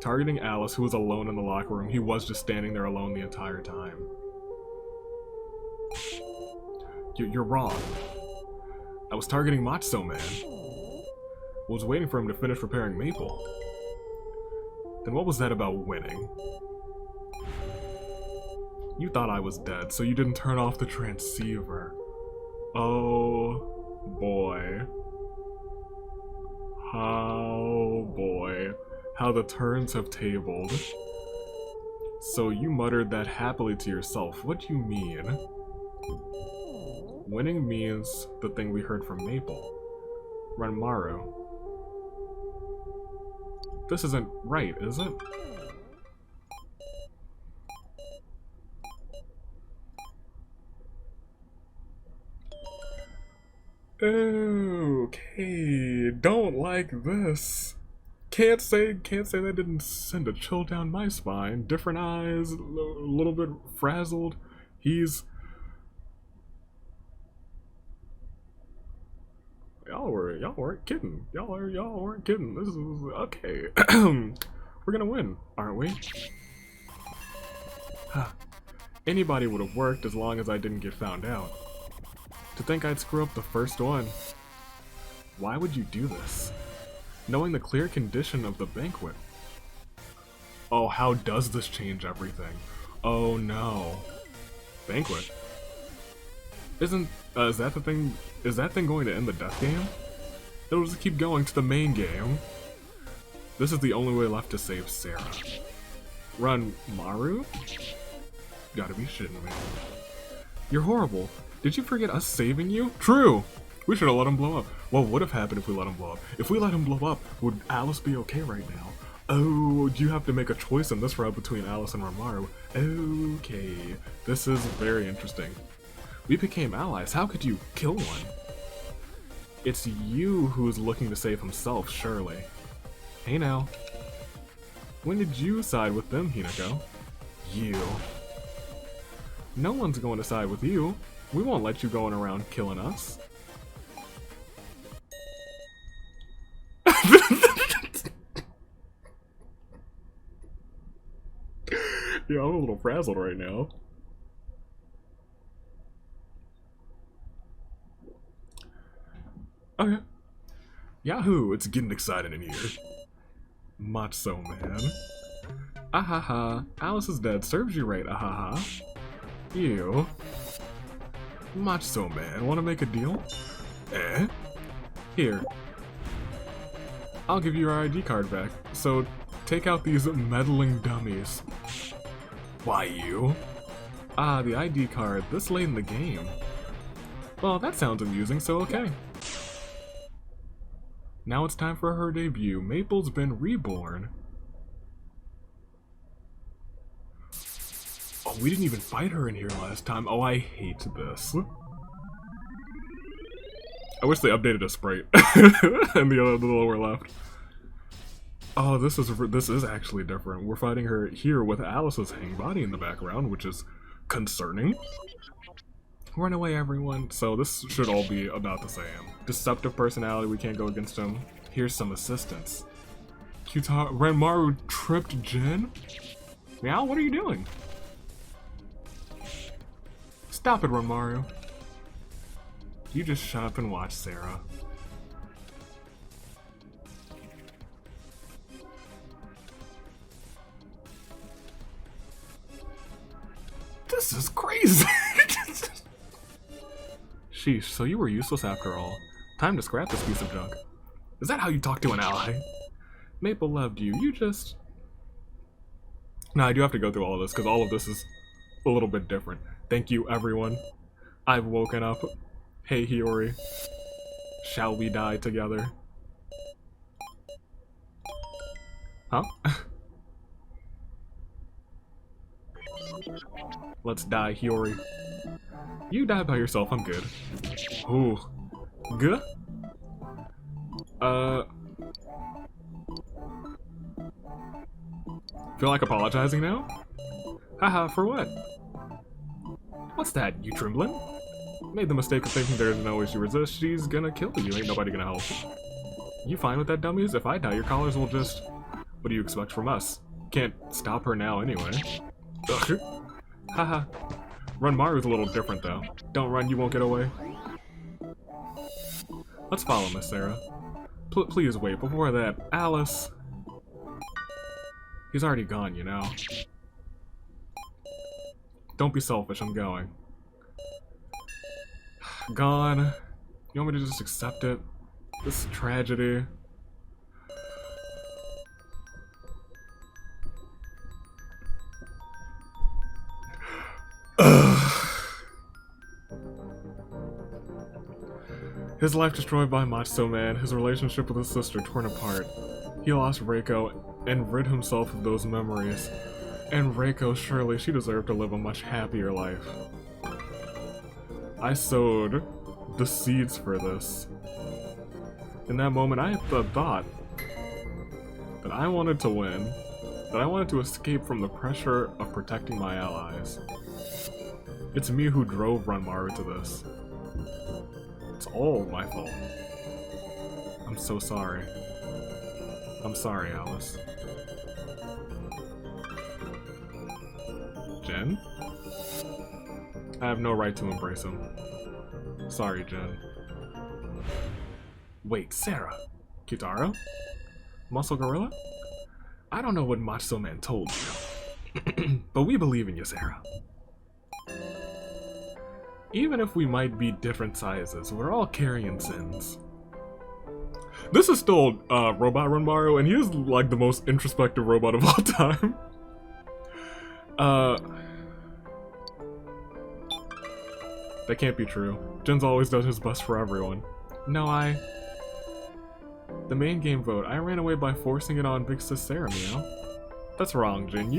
Targeting Alice, who was alone in the locker room, he was just standing there alone the entire time. You're wrong. I was targeting Matzo Man. I was waiting for him to finish repairing Maple. Then what was that about winning? You thought I was dead, so you didn't turn off the transceiver. Oh boy. Oh boy. How the turns have tabled. So you muttered that happily to yourself. What do you mean? Winning means the thing we heard from Maple. Renmaru. This isn't right, is it? Okay, don't like this. Can't say that didn't send a chill down my spine. Different eyes, a little bit frazzled. Y'all weren't kidding. Y'all weren't kidding. This is okay. We're gonna win, aren't we? Anybody would have worked as long as I didn't get found out. To think I'd screw up the first one. Why would you do this? Knowing the clear condition of the banquet. Oh, how does this change everything? Oh no. Banquet? Is that the thing? Is that thing going to end the death game? It'll just keep going to the main game. This is the only way left to save Sarah. Run, Maru? Gotta be shitting me. You're horrible. Did you forget us saving you? True! We should have let him blow up. What would have happened if we let him blow up? If we let him blow up, would Alice be okay right now? Oh, you have to make a choice in this route between Alice and Renmaru. Okay, this is very interesting. We became allies. How could you kill one? It's you who's looking to save himself, surely. Hey now. When did you side with them, Hinako? You. No one's going to side with you. We won't let you going around killing us. Yeah, I'm a little frazzled right now. Okay. Yahoo! It's getting exciting in here. Matzo Man. Ahaha. Alice is dead. Serves you right, ahaha. Ew. Matzo Man. Wanna make a deal? Eh? Here. I'll give you your ID card back. So, take out these meddling dummies. Why you? Ah, the ID card, this late in the game. Well, that sounds amusing, so okay. Now it's time for her debut. Maple's been reborn. Oh, we didn't even fight her in here last time. Oh, I hate this. I wish they updated a sprite in the lower left. Oh, this is actually different. We're fighting her here with Alice's hang body in the background, which is concerning. Run away, everyone. So this should all be about the same. Deceptive personality, we can't go against him. Here's some assistance. Renmaru tripped Jin? Meow, what are you doing? Stop it, Renmaru. You just shut up and watch, Sarah. This is crazy! Sheesh, so you were useless after all. Time to scrap this piece of junk. Is that how you talk to an ally? Maple loved you, you just... No, I do have to go through all of this, because all of this is a little bit different. Thank you, everyone. I've woken up. Hey, Hiyori. Shall we die together? Huh? Let's die, Hiyori. You die by yourself, I'm good. Ooh. Guh? Feel like apologizing now? Haha, for what? What's that, you trembling? Made the mistake of thinking there's no way she resists, she's gonna kill you, ain't nobody gonna help. You fine with that, dummies? If I die, your collars will just... What do you expect from us? Can't stop her now anyway. Ugh. Haha. Renmaru's a little different though. Don't run, you won't get away. Let's follow Miss Sarah. Please wait, before that, Alice... He's already gone, you know. Don't be selfish, I'm going. Gone. You want me to just accept it? This tragedy. His life destroyed by Macho Man, his relationship with his sister torn apart. He lost Reiko and rid himself of those memories. And Reiko, surely she deserved to live a much happier life. I sowed the seeds for this. In that moment, I had the thought that I wanted to win, that I wanted to escape from the pressure of protecting my allies. It's me who drove Renmaru to this. It's all my fault. I'm so sorry. I'm sorry, Alice. Jen? I have no right to embrace him. Sorry, Jen. Wait, Sarah? Kitaro? Muscle Gorilla? I don't know what Macho Man told you, but we believe in you, Sarah. Even if we might be different sizes, we're all carrying sins. This is still Robot Renmaru, and he is like the most introspective robot of all time. That can't be true. Jin's always done his best for everyone. No, the main game vote, I ran away by forcing it on Big Sis Sarah, Meow. That's wrong, Jin.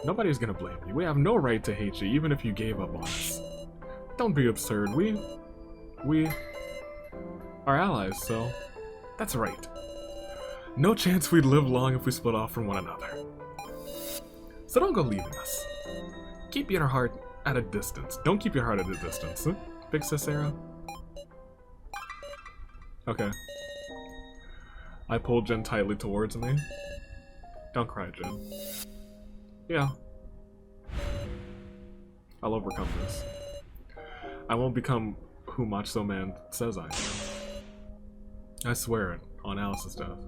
Nobody's gonna blame you. We have no right to hate you, even if you gave up on us. Don't be absurd. We are allies, so that's right. No chance we'd live long if we split off from one another. So don't go leaving us. Keep your heart at a distance. Don't keep your heart at a distance. Huh? Big Sis Sarah? Okay. I pulled Jen tightly towards me. Don't cry, Jen. Yeah. I'll overcome this. I won't become who Macho Man says I am. I swear it, on Alice's death.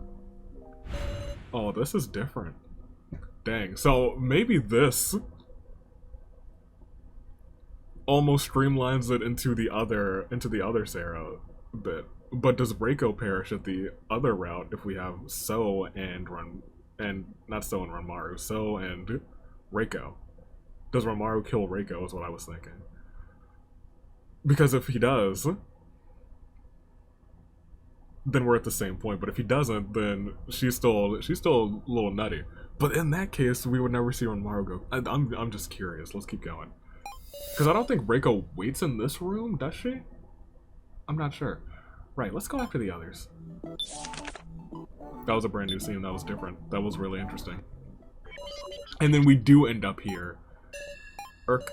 Oh, this is different. Dang, so maybe this almost streamlines it into the other Sarah bit. But does Reiko perish at the other route if we have Sou and not Sou and Renmaru, Sou and Reiko? Does Ranmaru kill Reiko is what I was thinking. Because if he does, then we're at the same point. But if he doesn't, then she's still a little nutty. But in that case, we would never see Ranmaru go. I'm just curious. Let's keep going. Because I don't think Reiko waits in this room, does she? I'm not sure. Right, let's go after the others. That was a brand new scene. That was different. That was really interesting. And then we do end up here. Irk.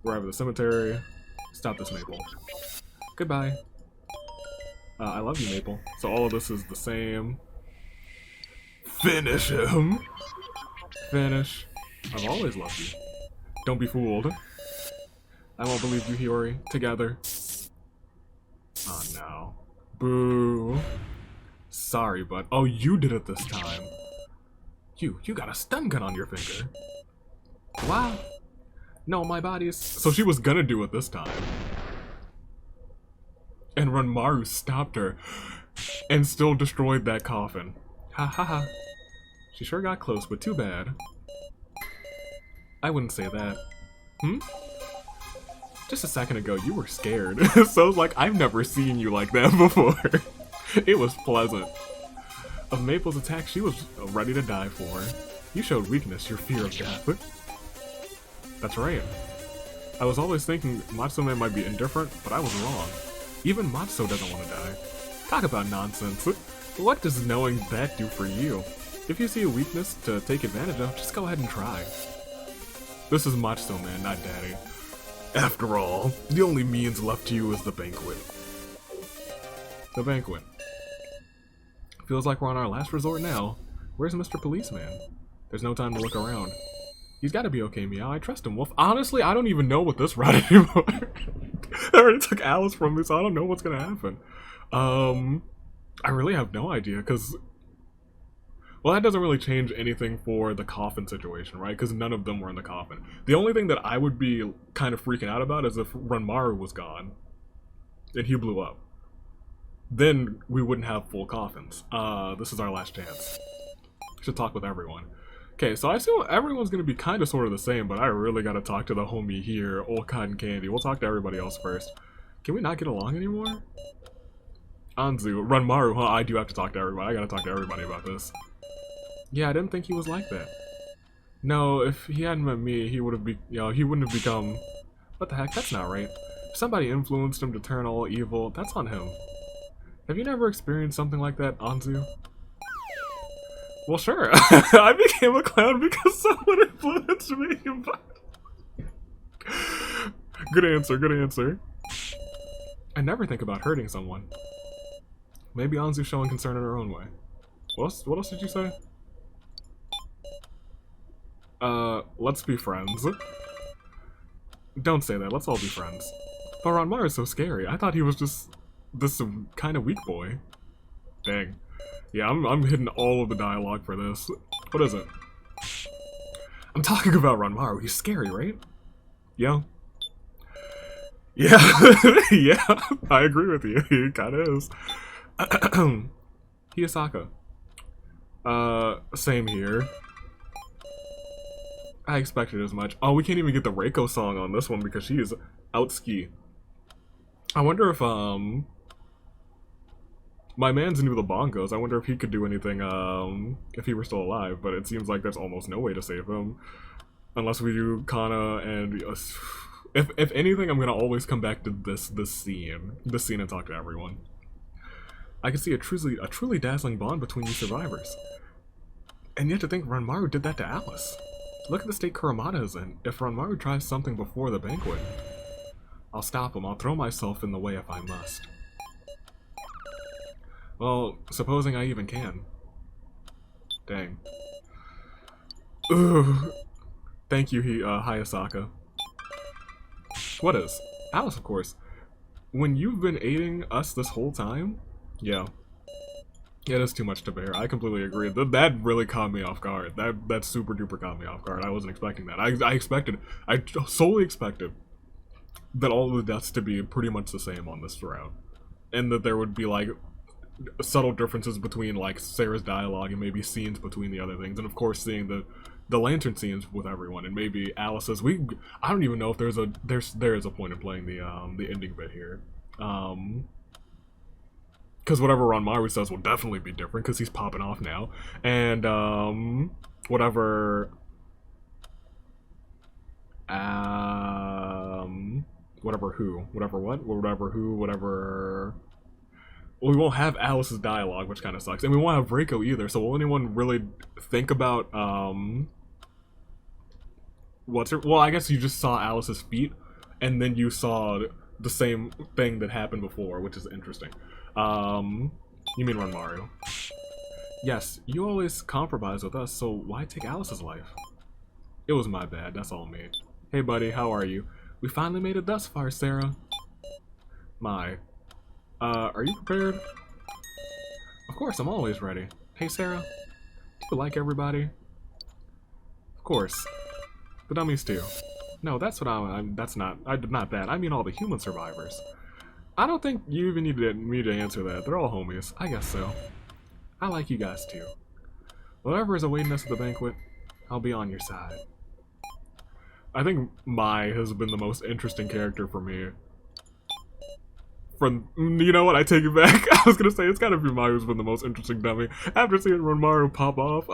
Arrive at the cemetery. Stop this, Maple. Goodbye. I love you, Maple. So all of this is the same. Finish him! Finish. I've always loved you. Don't be fooled. I won't believe you, Hiyori. Together. Oh no. Boo. Sorry, bud. Oh, you did it this time. You got a stun gun on your finger. Wow. No, my body is... So she was gonna do it this time. And Ranmaru stopped her and still destroyed that coffin. Ha ha ha. She sure got close, but too bad. I wouldn't say that. Hmm? Just a second ago, you were scared. So, like, I've never seen you like that before. It was pleasant. Of Maple's attack, she was ready to die for. You showed weakness, your fear of death. That's right. I was always thinking Matsume might be indifferent, but I was wrong. Even Matsu doesn't want to die. Talk about nonsense. What does knowing that do for you? If you see a weakness to take advantage of, just go ahead and try. This is Matsu, man, not Daddy. After all, the only means left to you is the banquet. The banquet. Feels like we're on our last resort now. Where's Mr. Policeman? There's no time to look around. He's gotta be okay, Meow. I trust him. Well, honestly, I don't even know what this route anymore. I already took Alice from me, so I don't know what's gonna happen. I really have no idea, because... Well, that doesn't really change anything for the coffin situation, right? Because none of them were in the coffin. The only thing that I would be kind of freaking out about is if Ranmaru was gone and he blew up. Then we wouldn't have full coffins. This is our last chance. Should talk with everyone. Okay, so I assume everyone's going to be kind of sort of the same, but I really got to talk to the homie here, Old Cotton Candy. We'll talk to everybody else first. Can we not get along anymore? Anzu, Ranmaru, huh? I do have to talk to everybody. I got to talk to everybody about this. Yeah, I didn't think he was like that. No, if he hadn't met me, he would have he wouldn't have become... What the heck? That's not right. If somebody influenced him to turn all evil, that's on him. Have you never experienced something like that, Anzu? Well, sure. I became a clown because someone influenced me. Good answer, good answer. I never think about hurting someone. Maybe Anzu's showing concern in her own way. What else did you say? Let's be friends. Don't say that, let's all be friends. But Ranmaru is so scary. I thought he was just this kind of weak boy. Dang. Yeah, I'm hitting all of the dialogue for this. What is it? I'm talking about Ranmaru. He's scary, right? Yeah. Yeah. Yeah, I agree with you. He kinda is. Hiyosaka. Same here. I expected as much. Oh, we can't even get the Reiko song on this one because she is out ski. I wonder if, my man's new to the bongos. I wonder if he could do anything, if he were still alive, but it seems like there's almost no way to save him. Unless we do Kanna and... if anything, I'm gonna always come back to this scene and talk to everyone. I can see a truly dazzling bond between you survivors. And yet to think Ranmaru did that to Alice. Look at the state Kuramada is in. If Ranmaru tries something before the banquet, I'll stop him. I'll throw myself in the way if I must. Well, supposing I even can. Dang. Ugh. Thank you, Hayasaka. What is? Alice, of course. When you've been aiding us this whole time? Yeah. Yeah, that's too much to bear. I completely agree. That really caught me off guard. That super duper caught me off guard. I wasn't expecting that. I solely expected that all of the deaths to be pretty much the same on this route. And that there would be, like, subtle differences between, like, Sarah's dialogue and maybe scenes between the other things. And, of course, seeing the the lantern scenes with everyone, and maybe Alice says I don't even know if there is a point in playing the ending bit here. Because whatever Ranmaru says will definitely be different because he's popping off now, and whatever well, we won't have Alice's dialogue, which kind of sucks, and we won't have Reiko either. So will anyone really think about well, I guess you just saw Alice's feet, and then you saw the same thing that happened before, which is interesting. You mean Ranmaru? Yes, you always compromise with us, so why take Alice's life? It was my bad, that's all me. Hey buddy, how are you? We finally made it thus far, Sarah. Are you prepared? Of course, I'm always ready. Hey Sarah, do you like everybody? Of course. The dummies too. No, that's what that's not that. I mean all the human survivors. I don't think you even need me to answer that. They're all homies. I guess so. I like you guys too. Whatever is awaiting us at the banquet, I'll be on your side. I think Mai has been the most interesting character for me. You know what, I take it back. I was gonna say it's gotta be Mai who's been the most interesting dummy. After seeing Ranmaru pop off,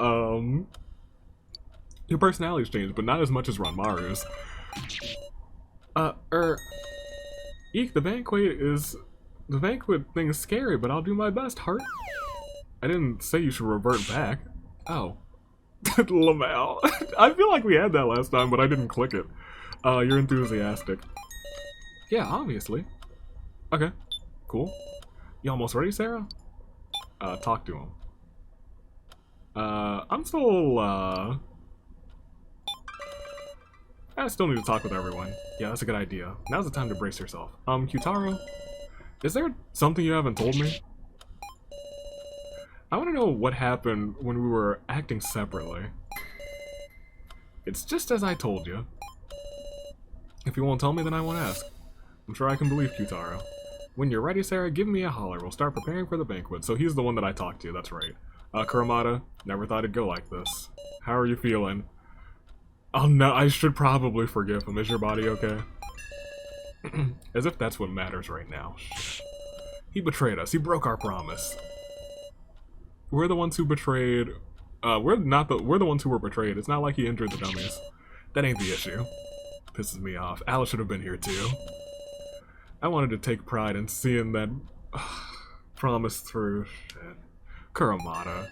your personality's changed, but not as much as Ranmaru's. Eek, the banquet thing is scary, but I'll do my best, heart. I didn't say you should revert back. Oh. Lamau. I feel like we had that last time, but I didn't click it. You're enthusiastic. Yeah, obviously. Okay, cool. You almost ready, Sarah? Talk to him. I'm still, I still need to talk with everyone. Yeah, that's a good idea. Now's the time to brace yourself. Kyutaro? Is there something you haven't told me? I want to know what happened when we were acting separately. It's just as I told you. If you won't tell me, then I won't ask. I'm sure I can believe Kyutaro. When you're ready, Sarah, give me a holler. We'll start preparing for the banquet. So he's the one that I talked to, that's right. Kuramata, never thought it'd go like this. How are you feeling? Oh no, I should probably forgive him. Is your body okay? As if that's what matters right now. He betrayed us. He broke our promise. We're the ones who betrayed... we're the ones who were betrayed. It's not like he injured the dummies. That ain't the issue. Pisses me off. Alice should have been here too. I wanted to take pride in seeing that promise through. Shit. Kuramata.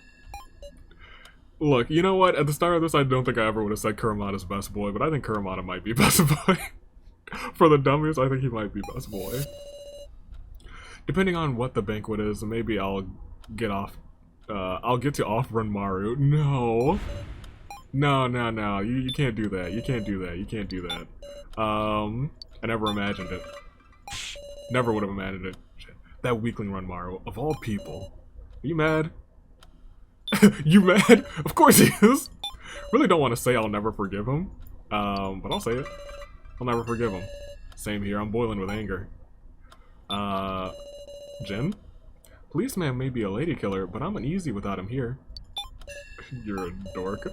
Look, you know what? At the start of this, I don't think I ever would have said Kuramata's best boy, but I think Kuramata might be best boy. For the dummies, I think he might be best boy. Depending on what the banquet is, maybe I'll get off. I'll get to off Ranmaru. No. No. You can't do that. You can't do that. You can't do that. I never imagined it. Never would have imagined it. Shit. That weakling Ranmaru, of all people. Are you mad? You mad? Of course he is. Really don't want to say I'll never forgive him. But I'll say it. I'll never forgive him. Same here. I'm boiling with anger. Jin? Policeman may be a lady killer, but I'm uneasy without him here. You're a dork.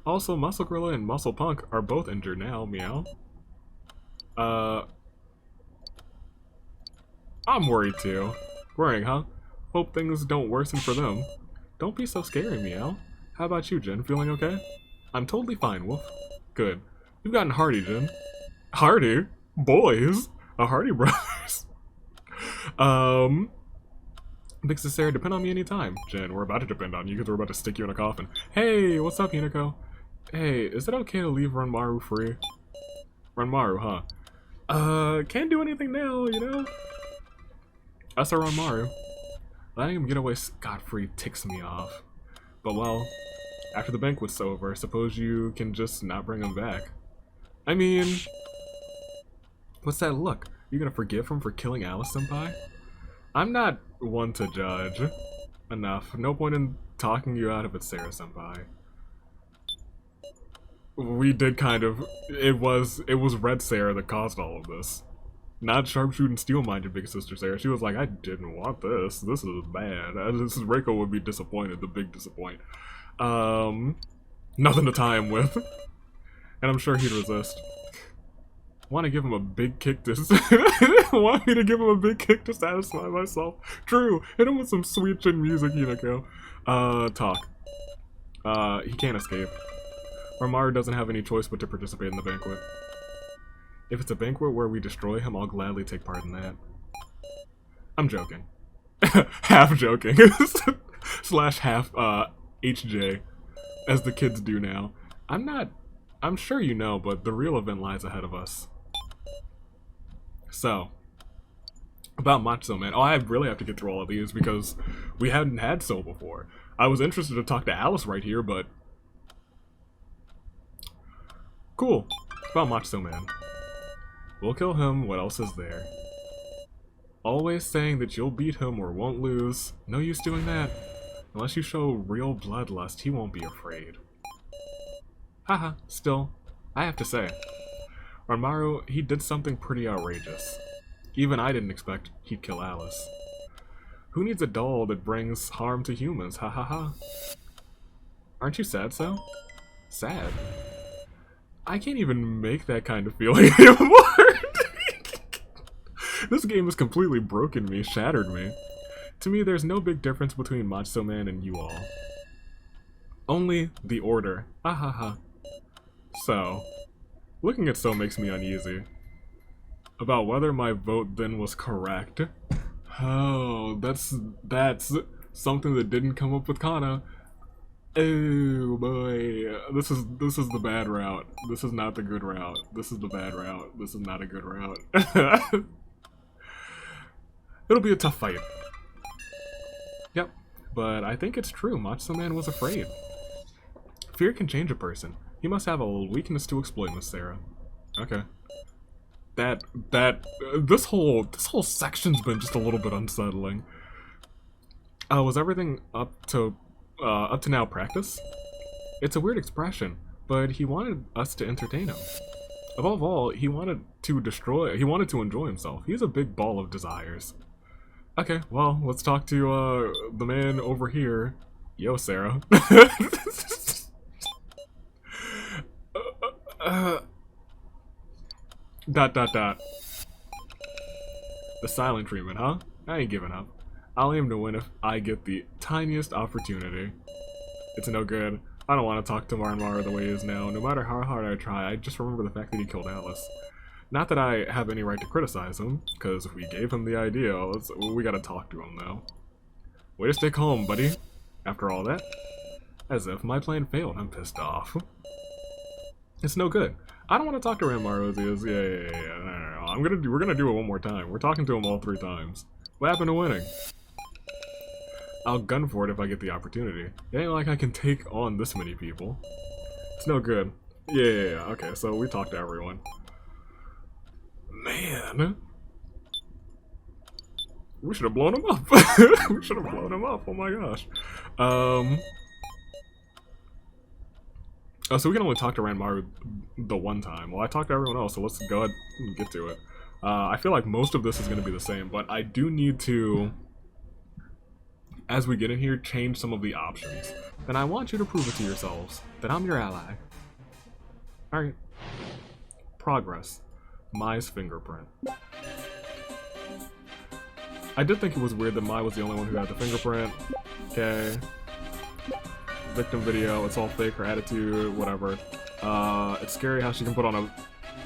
Also, Muscle Gorilla and Muscle Punk are both injured now, meow. I'm worried too. Worrying, huh? Hope things don't worsen for them. Don't be so scary, meow. How about you, Jin? Feeling okay? I'm totally fine, Wolf. Good. You've gotten Hardy, Jin. Hardy? Boys? A Hardy brothers? Big Sarah, depend on me anytime. Jin, we're about to depend on you because we're about to stick you in a coffin. Hey, what's up, Hinako? Hey, is it okay to leave Ranmaru free? Ranmaru, huh? Can't do anything now, you know? That's our Ranmaru. Letting him get away scot-free ticks me off. But well, after the banquet's over, suppose you can just not bring him back. I mean... What's that look? You gonna forgive him for killing Alice Senpai? I'm not one to judge. Enough. No point in talking you out of it, Sarah Senpai. We did kind of... It was Red Sarah that caused all of this. Not sharpshooting steel-minded Big Sister Sarah. She was like, I didn't want this. This is bad. Reiko would be disappointed. The big disappoint. Nothing to tie him with. And I'm sure he'd resist. Want to give him a big kick to... Want me to give him a big kick to satisfy myself? True. Hit him with some sweet chin music, Hinako. Talk. He can't escape. Ranmaru doesn't have any choice but to participate in the banquet. If it's a banquet where we destroy him, I'll gladly take part in that. I'm joking. Half joking. Slash half, HJ. As the kids do now. I'm sure you know, but the real event lies ahead of us. So, about Macho Man. Oh, I really have to get through all of these because we hadn't had Sou before. I was interested to talk to Alice right here, but... Cool. About Macho Man. We'll kill him, what else is there? Always saying that you'll beat him or won't lose. No use doing that. Unless you show real bloodlust, he won't be afraid. Haha, still, I have to say, Ranmaru, he did something pretty outrageous. Even I didn't expect he'd kill Alice. Who needs a doll that brings harm to humans? Ha ha ha. Aren't you sad, Sou? Sad? I can't even make that kind of feeling anymore. This game has completely broken me, shattered me. To me, there's no big difference between Macho Man and you all. Only the order. Ha ha ha. So, looking at Sou makes me uneasy. About whether my vote then was correct. Oh, that's something that didn't come up with Kanna. Oh boy, this is the bad route. This is not the good route. This is the bad route. This is not a good route. It'll be a tough fight. Yep, but I think it's true. Macho Man was afraid. Fear can change a person. He must have a weakness to exploit, Miss Sarah. Okay. This whole section's been just a little bit unsettling. Was everything up to now practice? It's a weird expression, but he wanted us to entertain him. Above all, he wanted to enjoy himself. He's a big ball of desires. Okay, well, let's talk to the man over here. Yo, Sarah. The silent treatment, huh? I ain't giving up. I'll aim to win if I get the tiniest opportunity. It's no good. I don't want to talk to Ranmaru the way he is now. No matter how hard I try, I just remember the fact that he killed Alice. Not that I have any right to criticize him, because if we gave him the idea, we gotta talk to him though. Way to stay calm, buddy. After all that, as if my plan failed, I'm pissed off. It's no good. I don't want to talk to Ranmaru as he is. Yeah. No. We're gonna do it one more time. We're talking to him all 3 times. What happened to winning? I'll gun for it if I get the opportunity. It ain't like I can take on this many people. It's no good. Yeah. Okay, so we talked to everyone. Man. We should have blown him up. We should have blown him up. Oh my gosh. Oh, so we can only talk to Ranmaru the one time. Well, I talked to everyone else, so let's go ahead and get to it. I feel like most of this is going to be the same, but I do need to, as we get in here, change some of the options. And I want you to prove it to yourselves that I'm your ally. Alright. Progress. Mai's fingerprint. I did think it was weird that Mai was the only one who had the fingerprint. Okay. Victim video, it's all fake, her attitude, whatever. It's scary how she can put on a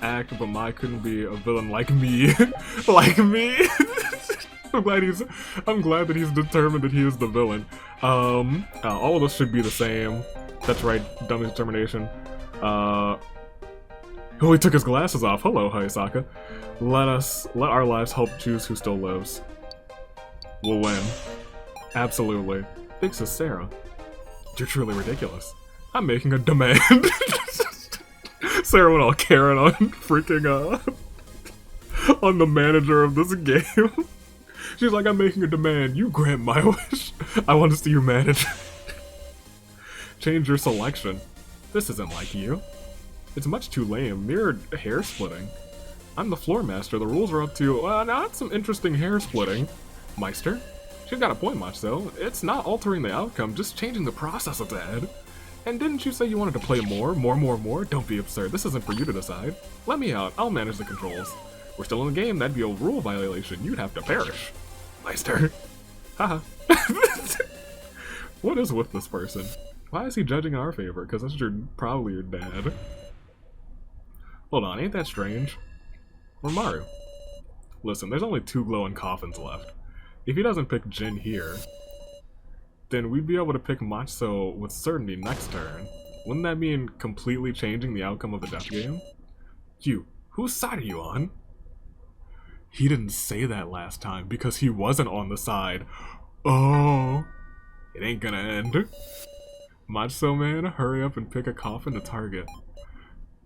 act, but Mai couldn't be a villain like me. Like me! I'm glad that he's determined that he is the villain. All of us should be the same. That's right, dummy determination. Oh, he took his glasses off. Hello, Hayasaka. Let our lives help choose who still lives. We'll win. Absolutely. Thanks to Sarah. You're truly ridiculous. I'm making a demand. Sarah went all Karen on freaking, on the manager of this game. She's like, I'm making a demand. You grant my wish. I want to see you manage. Change your selection. This isn't like you. It's much too lame. Mere hair splitting. I'm the floor master. The rules are up to, now that's some interesting hair splitting. Meister? She's got a point, Macho. It's not altering the outcome, just changing the process of that. And didn't you say you wanted to play more? More? Don't be absurd. This isn't for you to decide. Let me out. I'll manage the controls. We're still in the game. That'd be a rule violation. You'd have to perish. Meister. Haha. What is with this person? Why is he judging in our favor? Because that's probably your dad. Hold on, ain't that strange? Or Maru. Listen, there's only 2 glowing coffins left. If he doesn't pick Jin here, then we'd be able to pick Matsuo with certainty next turn. Wouldn't that mean completely changing the outcome of the death game? You, whose side are you on? He didn't say that last time because he wasn't on the side. Oh, it ain't gonna end. Matsuo man, hurry up and pick a coffin to target.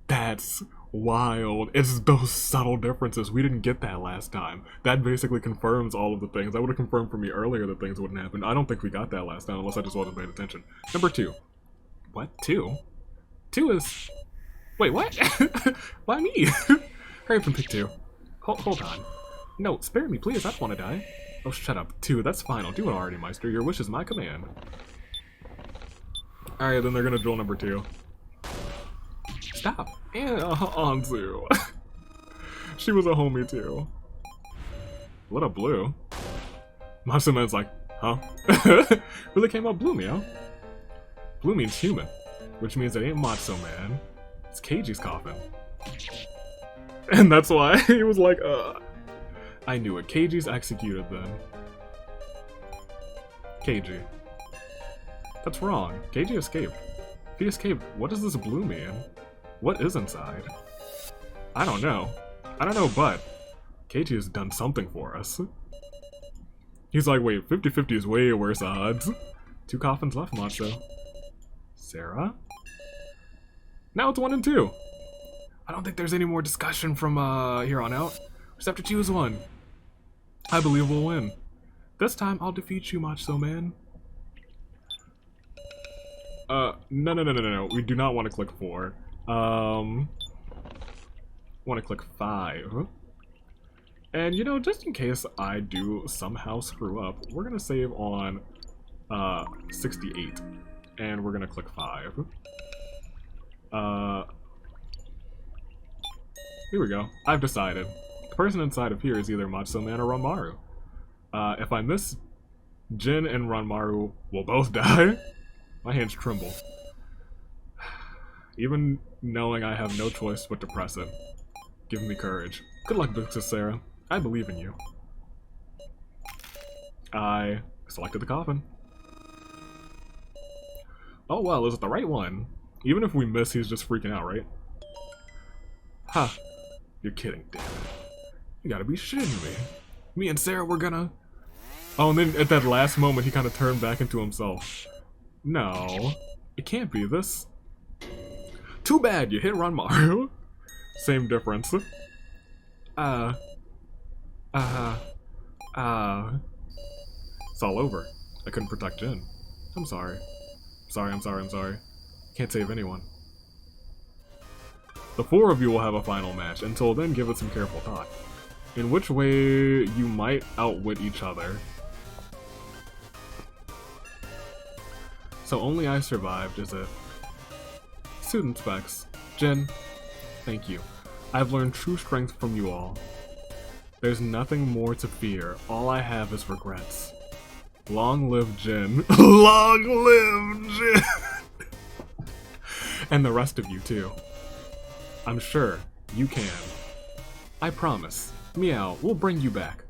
That's wild. It's those subtle differences. We didn't get that last time. That basically confirms all of the things. That would have confirmed for me earlier that things wouldn't happen. I don't think we got that last time unless I just wasn't paying attention. Number 2. What? 2? 2 is... Wait, what? Why me? Hurry up and pick 2. Hold on. No, spare me, please. I don't want to die. Oh, shut up. 2, that's fine. I'll do it already, Meister. Your wish is my command. Alright, then they're gonna drill number 2. Stop. And Anzu. She was a homie too. What a blue. Matsuman's like, huh? Really came out blue, meow. Blue means human, which means it ain't Matsuo man. It's Keiji's coffin. And that's why he was like, I knew it. Keiji's executed then. Keiji. That's wrong. Keiji escaped. If he escaped, what does this blue mean? What is inside? I don't know. But Keiji has done something for us. He's like, wait, 50-50 is way worse odds. 2 coffins left, Matsuo. Sarah? Now it's 1 and 2. I don't think there's any more discussion from here on out. Just have to choose one. I believe we'll win. This time I'll defeat you, Matsuo man. No. We do not want to click 4. Want to click 5. And, you know, just in case I do somehow screw up, we're going to save on 68. And we're going to click 5. Here we go. I've decided. The person inside of here is either Matsuo man or Ranmaru. If I miss, Jin and Ranmaru will both die. My hands tremble. Even knowing I have no choice but to press it. Give me courage. Good luck, Princess Sarah. I believe in you. I selected the coffin. Oh well, is it the right one? Even if we miss, he's just freaking out, right? Ha! You're kidding, damn it. You gotta be shitting me. Me and Sarah were gonna... Oh, and then at that last moment, he kind of turned back into himself. No. It can't be this. Too bad you hit Ranmaru. Same difference. It's all over. I couldn't protect Jin. I'm sorry. I'm sorry. Can't save anyone. The 4 of you will have a final match. Until then, give it some careful thought. In which way you might outwit each other. So only I survived, is it? Student specs. Jin, thank you. I've learned true strength from you all. There's nothing more to fear. All I have is regrets. Long live Jin. Long live Jin! And the rest of you, too. I'm sure you can. I promise. Meow, we'll bring you back.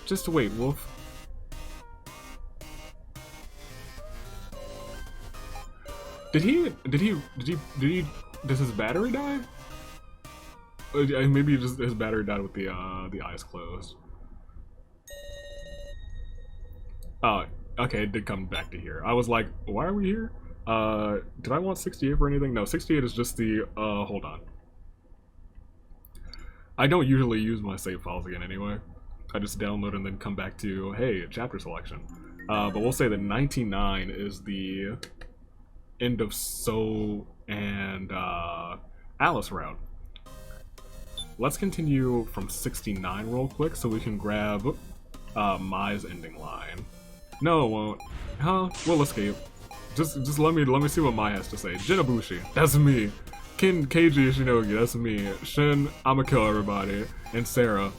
Just wait, Wolf. Does his battery die? Maybe just his battery died with the eyes closed. Oh, okay, it did come back to here. I was like, why are we here? Did I want 68 for anything? No, 68 is just the, hold on. I don't usually use my save files again anyway. I just download and then come back to, hey, chapter selection. But we'll say that 99 is the end of Sou and Alice route. Let's continue from 69 real quick so we can grab Mai's ending line. No, it won't. Huh? We'll escape. Just let me see what Mai has to say. Jinabushi, that's me. Keiji Ishinogi, that's me. Shin, I'ma kill everybody. And Sarah,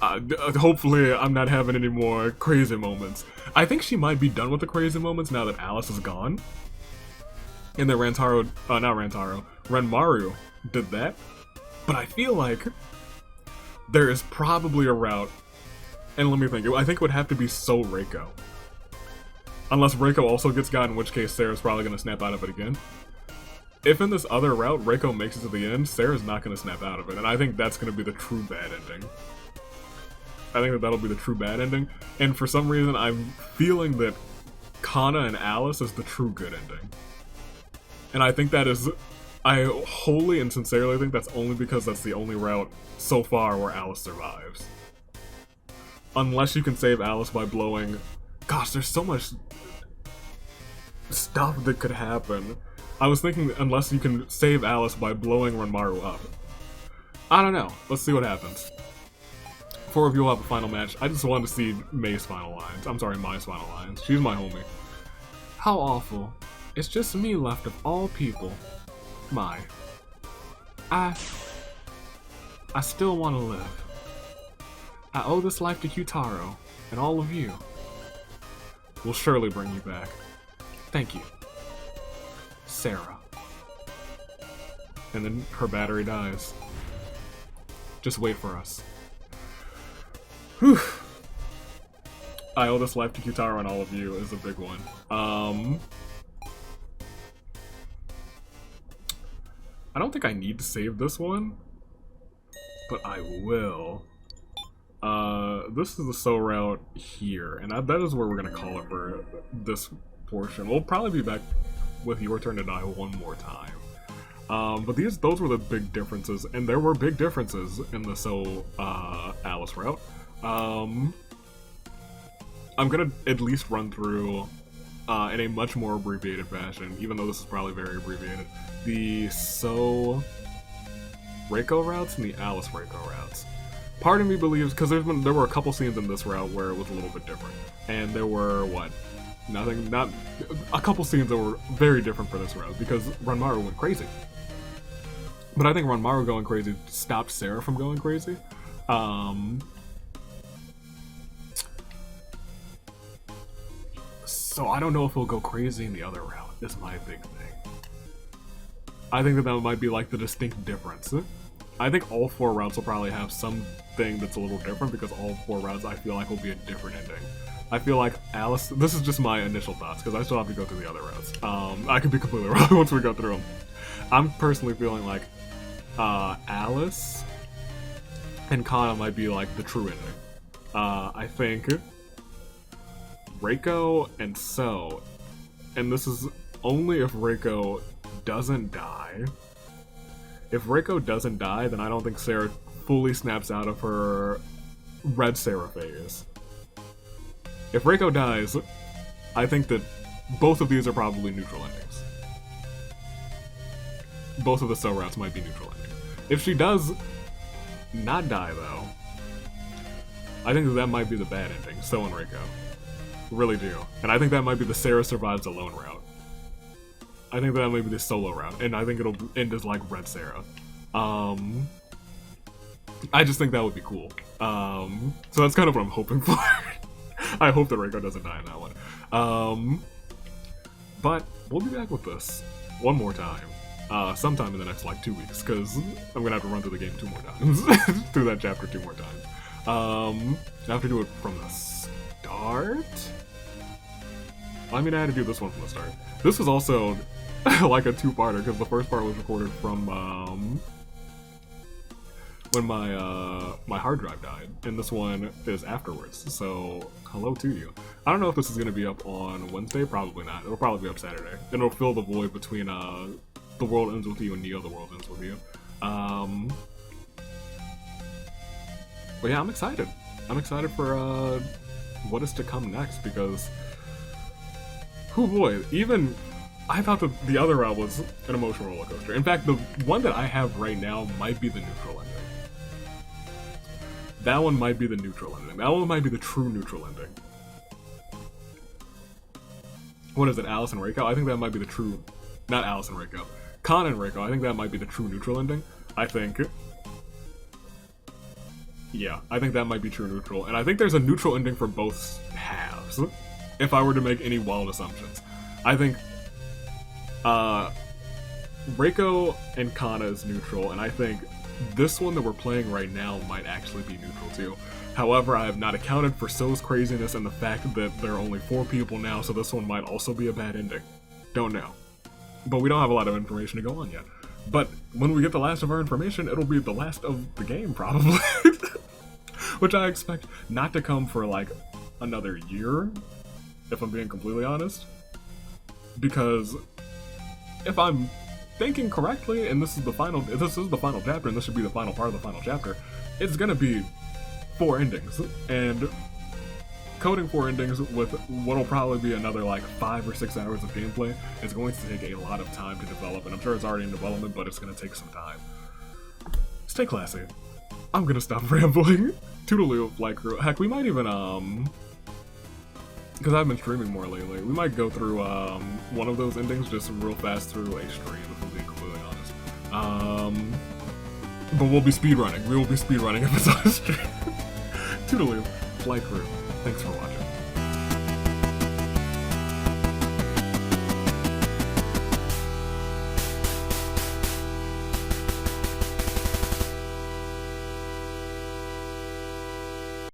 hopefully I'm not having any more crazy moments. I think she might be done with the crazy moments now that Alice is gone. And then Renmaru did that. But I feel like there is probably a route, and let me think, I think it would have to be Sou Reiko. Unless Reiko also gets got, in which case Sarah's probably going to snap out of it again. If in this other route Reiko makes it to the end, Sarah's not going to snap out of it, and I think that's going to be the true bad ending. I think that'll be the true bad ending, and for some reason I'm feeling that Kanna and Alice is the true good ending. And I think that is, I wholly and sincerely think that's only because that's the only route so far where Alice survives. Unless you can save Alice by blowing, gosh, there's so much stuff that could happen. I was thinking unless you can save Alice by blowing Renmaru up. I don't know, let's see what happens. Before we will have a final match, I just wanted to see Mai's final lines. I'm sorry, Mai's final lines. She's my homie. How awful. It's just me left of all people. Mai. I still want to live. I owe this life to Kyutaro, and all of you. We'll surely bring you back. Thank you. Sarah. And then her battery dies. Just wait for us. Whew. I owe this life to Kyutaro and all of you is a big one. I don't think I need to save this one, but I will. This is the Sou route here, and that is where we're gonna call it for this portion. We'll probably be back with Your Turn to Die one more time. But those were the big differences, and there were big differences in the Sou Alice route. I'm gonna at least run through in a much more abbreviated fashion, even though this is probably very abbreviated, the Sou Reiko routes and the Alice Reiko routes. Part of me believes, because there were a couple scenes in this route where it was a little bit different, and there were a couple scenes that were very different for this route because Renmaru went crazy. But I think Renmaru going crazy stopped Sarah from going crazy. So I don't know if he'll go crazy in the other route, is my big thing. I think that might be like the distinct difference. I think all 4 routes will probably have something that's a little different because all 4 routes I feel like will be a different ending. I feel like Alice, this is just my initial thoughts because I still have to go through the other routes. I could be completely wrong once we go through them. I'm personally feeling like Alice and Kanna might be like the true ending. I think Reiko and Sou, and this is only if Reiko doesn't die. If Reiko doesn't die, then I don't think Sarah fully snaps out of her Red Sarah phase. If Reiko dies, I think that both of these are probably neutral endings. Both of the Sou routes might be neutral endings. If she does not die, though, I think that might be the bad ending, Sou and Reiko. Really do. And I think that might be the Sarah survives alone route. I think that might be the solo route, and I think it'll end as like Red Sarah. I just think that would be cool. So that's kind of what I'm hoping for. I hope that Reiko doesn't die in that one. But we'll be back with this one more time, sometime in the next like 2 weeks, because I'm gonna have to run through the game 2 more times, through that chapter 2 more times. I have to do it from the start. I mean, I had to do this one from the start. This was also like a 2-parter because the first part was recorded from when my hard drive died, and this one is afterwards. So hello to you. I don't know if this is gonna be up on Wednesday. Probably not. It'll probably be up Saturday. It'll fill the void between The World Ends With You and Neo: The World Ends With You. But yeah, I'm excited. I'm excited for what is to come next because, oh boy, even I thought that the other route was an emotional roller coaster. In fact, the one that I have right now might be the neutral ending. That one might be the neutral ending. That one might be the true neutral ending. what is it, Alice and Reko? I think that might be the true, not Alice and Reko, Kanna and Reko. I think that might be the true neutral ending. I think, yeah, I think that might be true neutral, and I think there's a neutral ending for both halves. If I were to make any wild assumptions, I think Reiko and Kanna is neutral, and I think this one that we're playing right now might actually be neutral too. However, I have not accounted for Sou's craziness and the fact that there are only 4 people now, so this one might also be a bad ending. Don't know. But we don't have a lot of information to go on yet. But when we get the last of our information, it'll be the last of the game, probably. Which I expect not to come for like another year, if I'm being completely honest. Because if I'm thinking correctly, and this is the final chapter, and this should be the final part of the final chapter, it's gonna be 4 endings, and coding 4 endings with what'll probably be another like 5 or 6 hours of gameplay is going to take a lot of time to develop, and I'm sure it's already in development, but it's gonna take some time. Stay classy. I'm gonna stop rambling. Toodaloo, Flight Crew. Heck, we might even because I've been streaming more lately, we might go through one of those endings just real fast through a stream, if I'm being completely honest. But we'll be speedrunning. We will be speedrunning if it's on stream. Toodaloo, Flight Crew. Thanks for watching.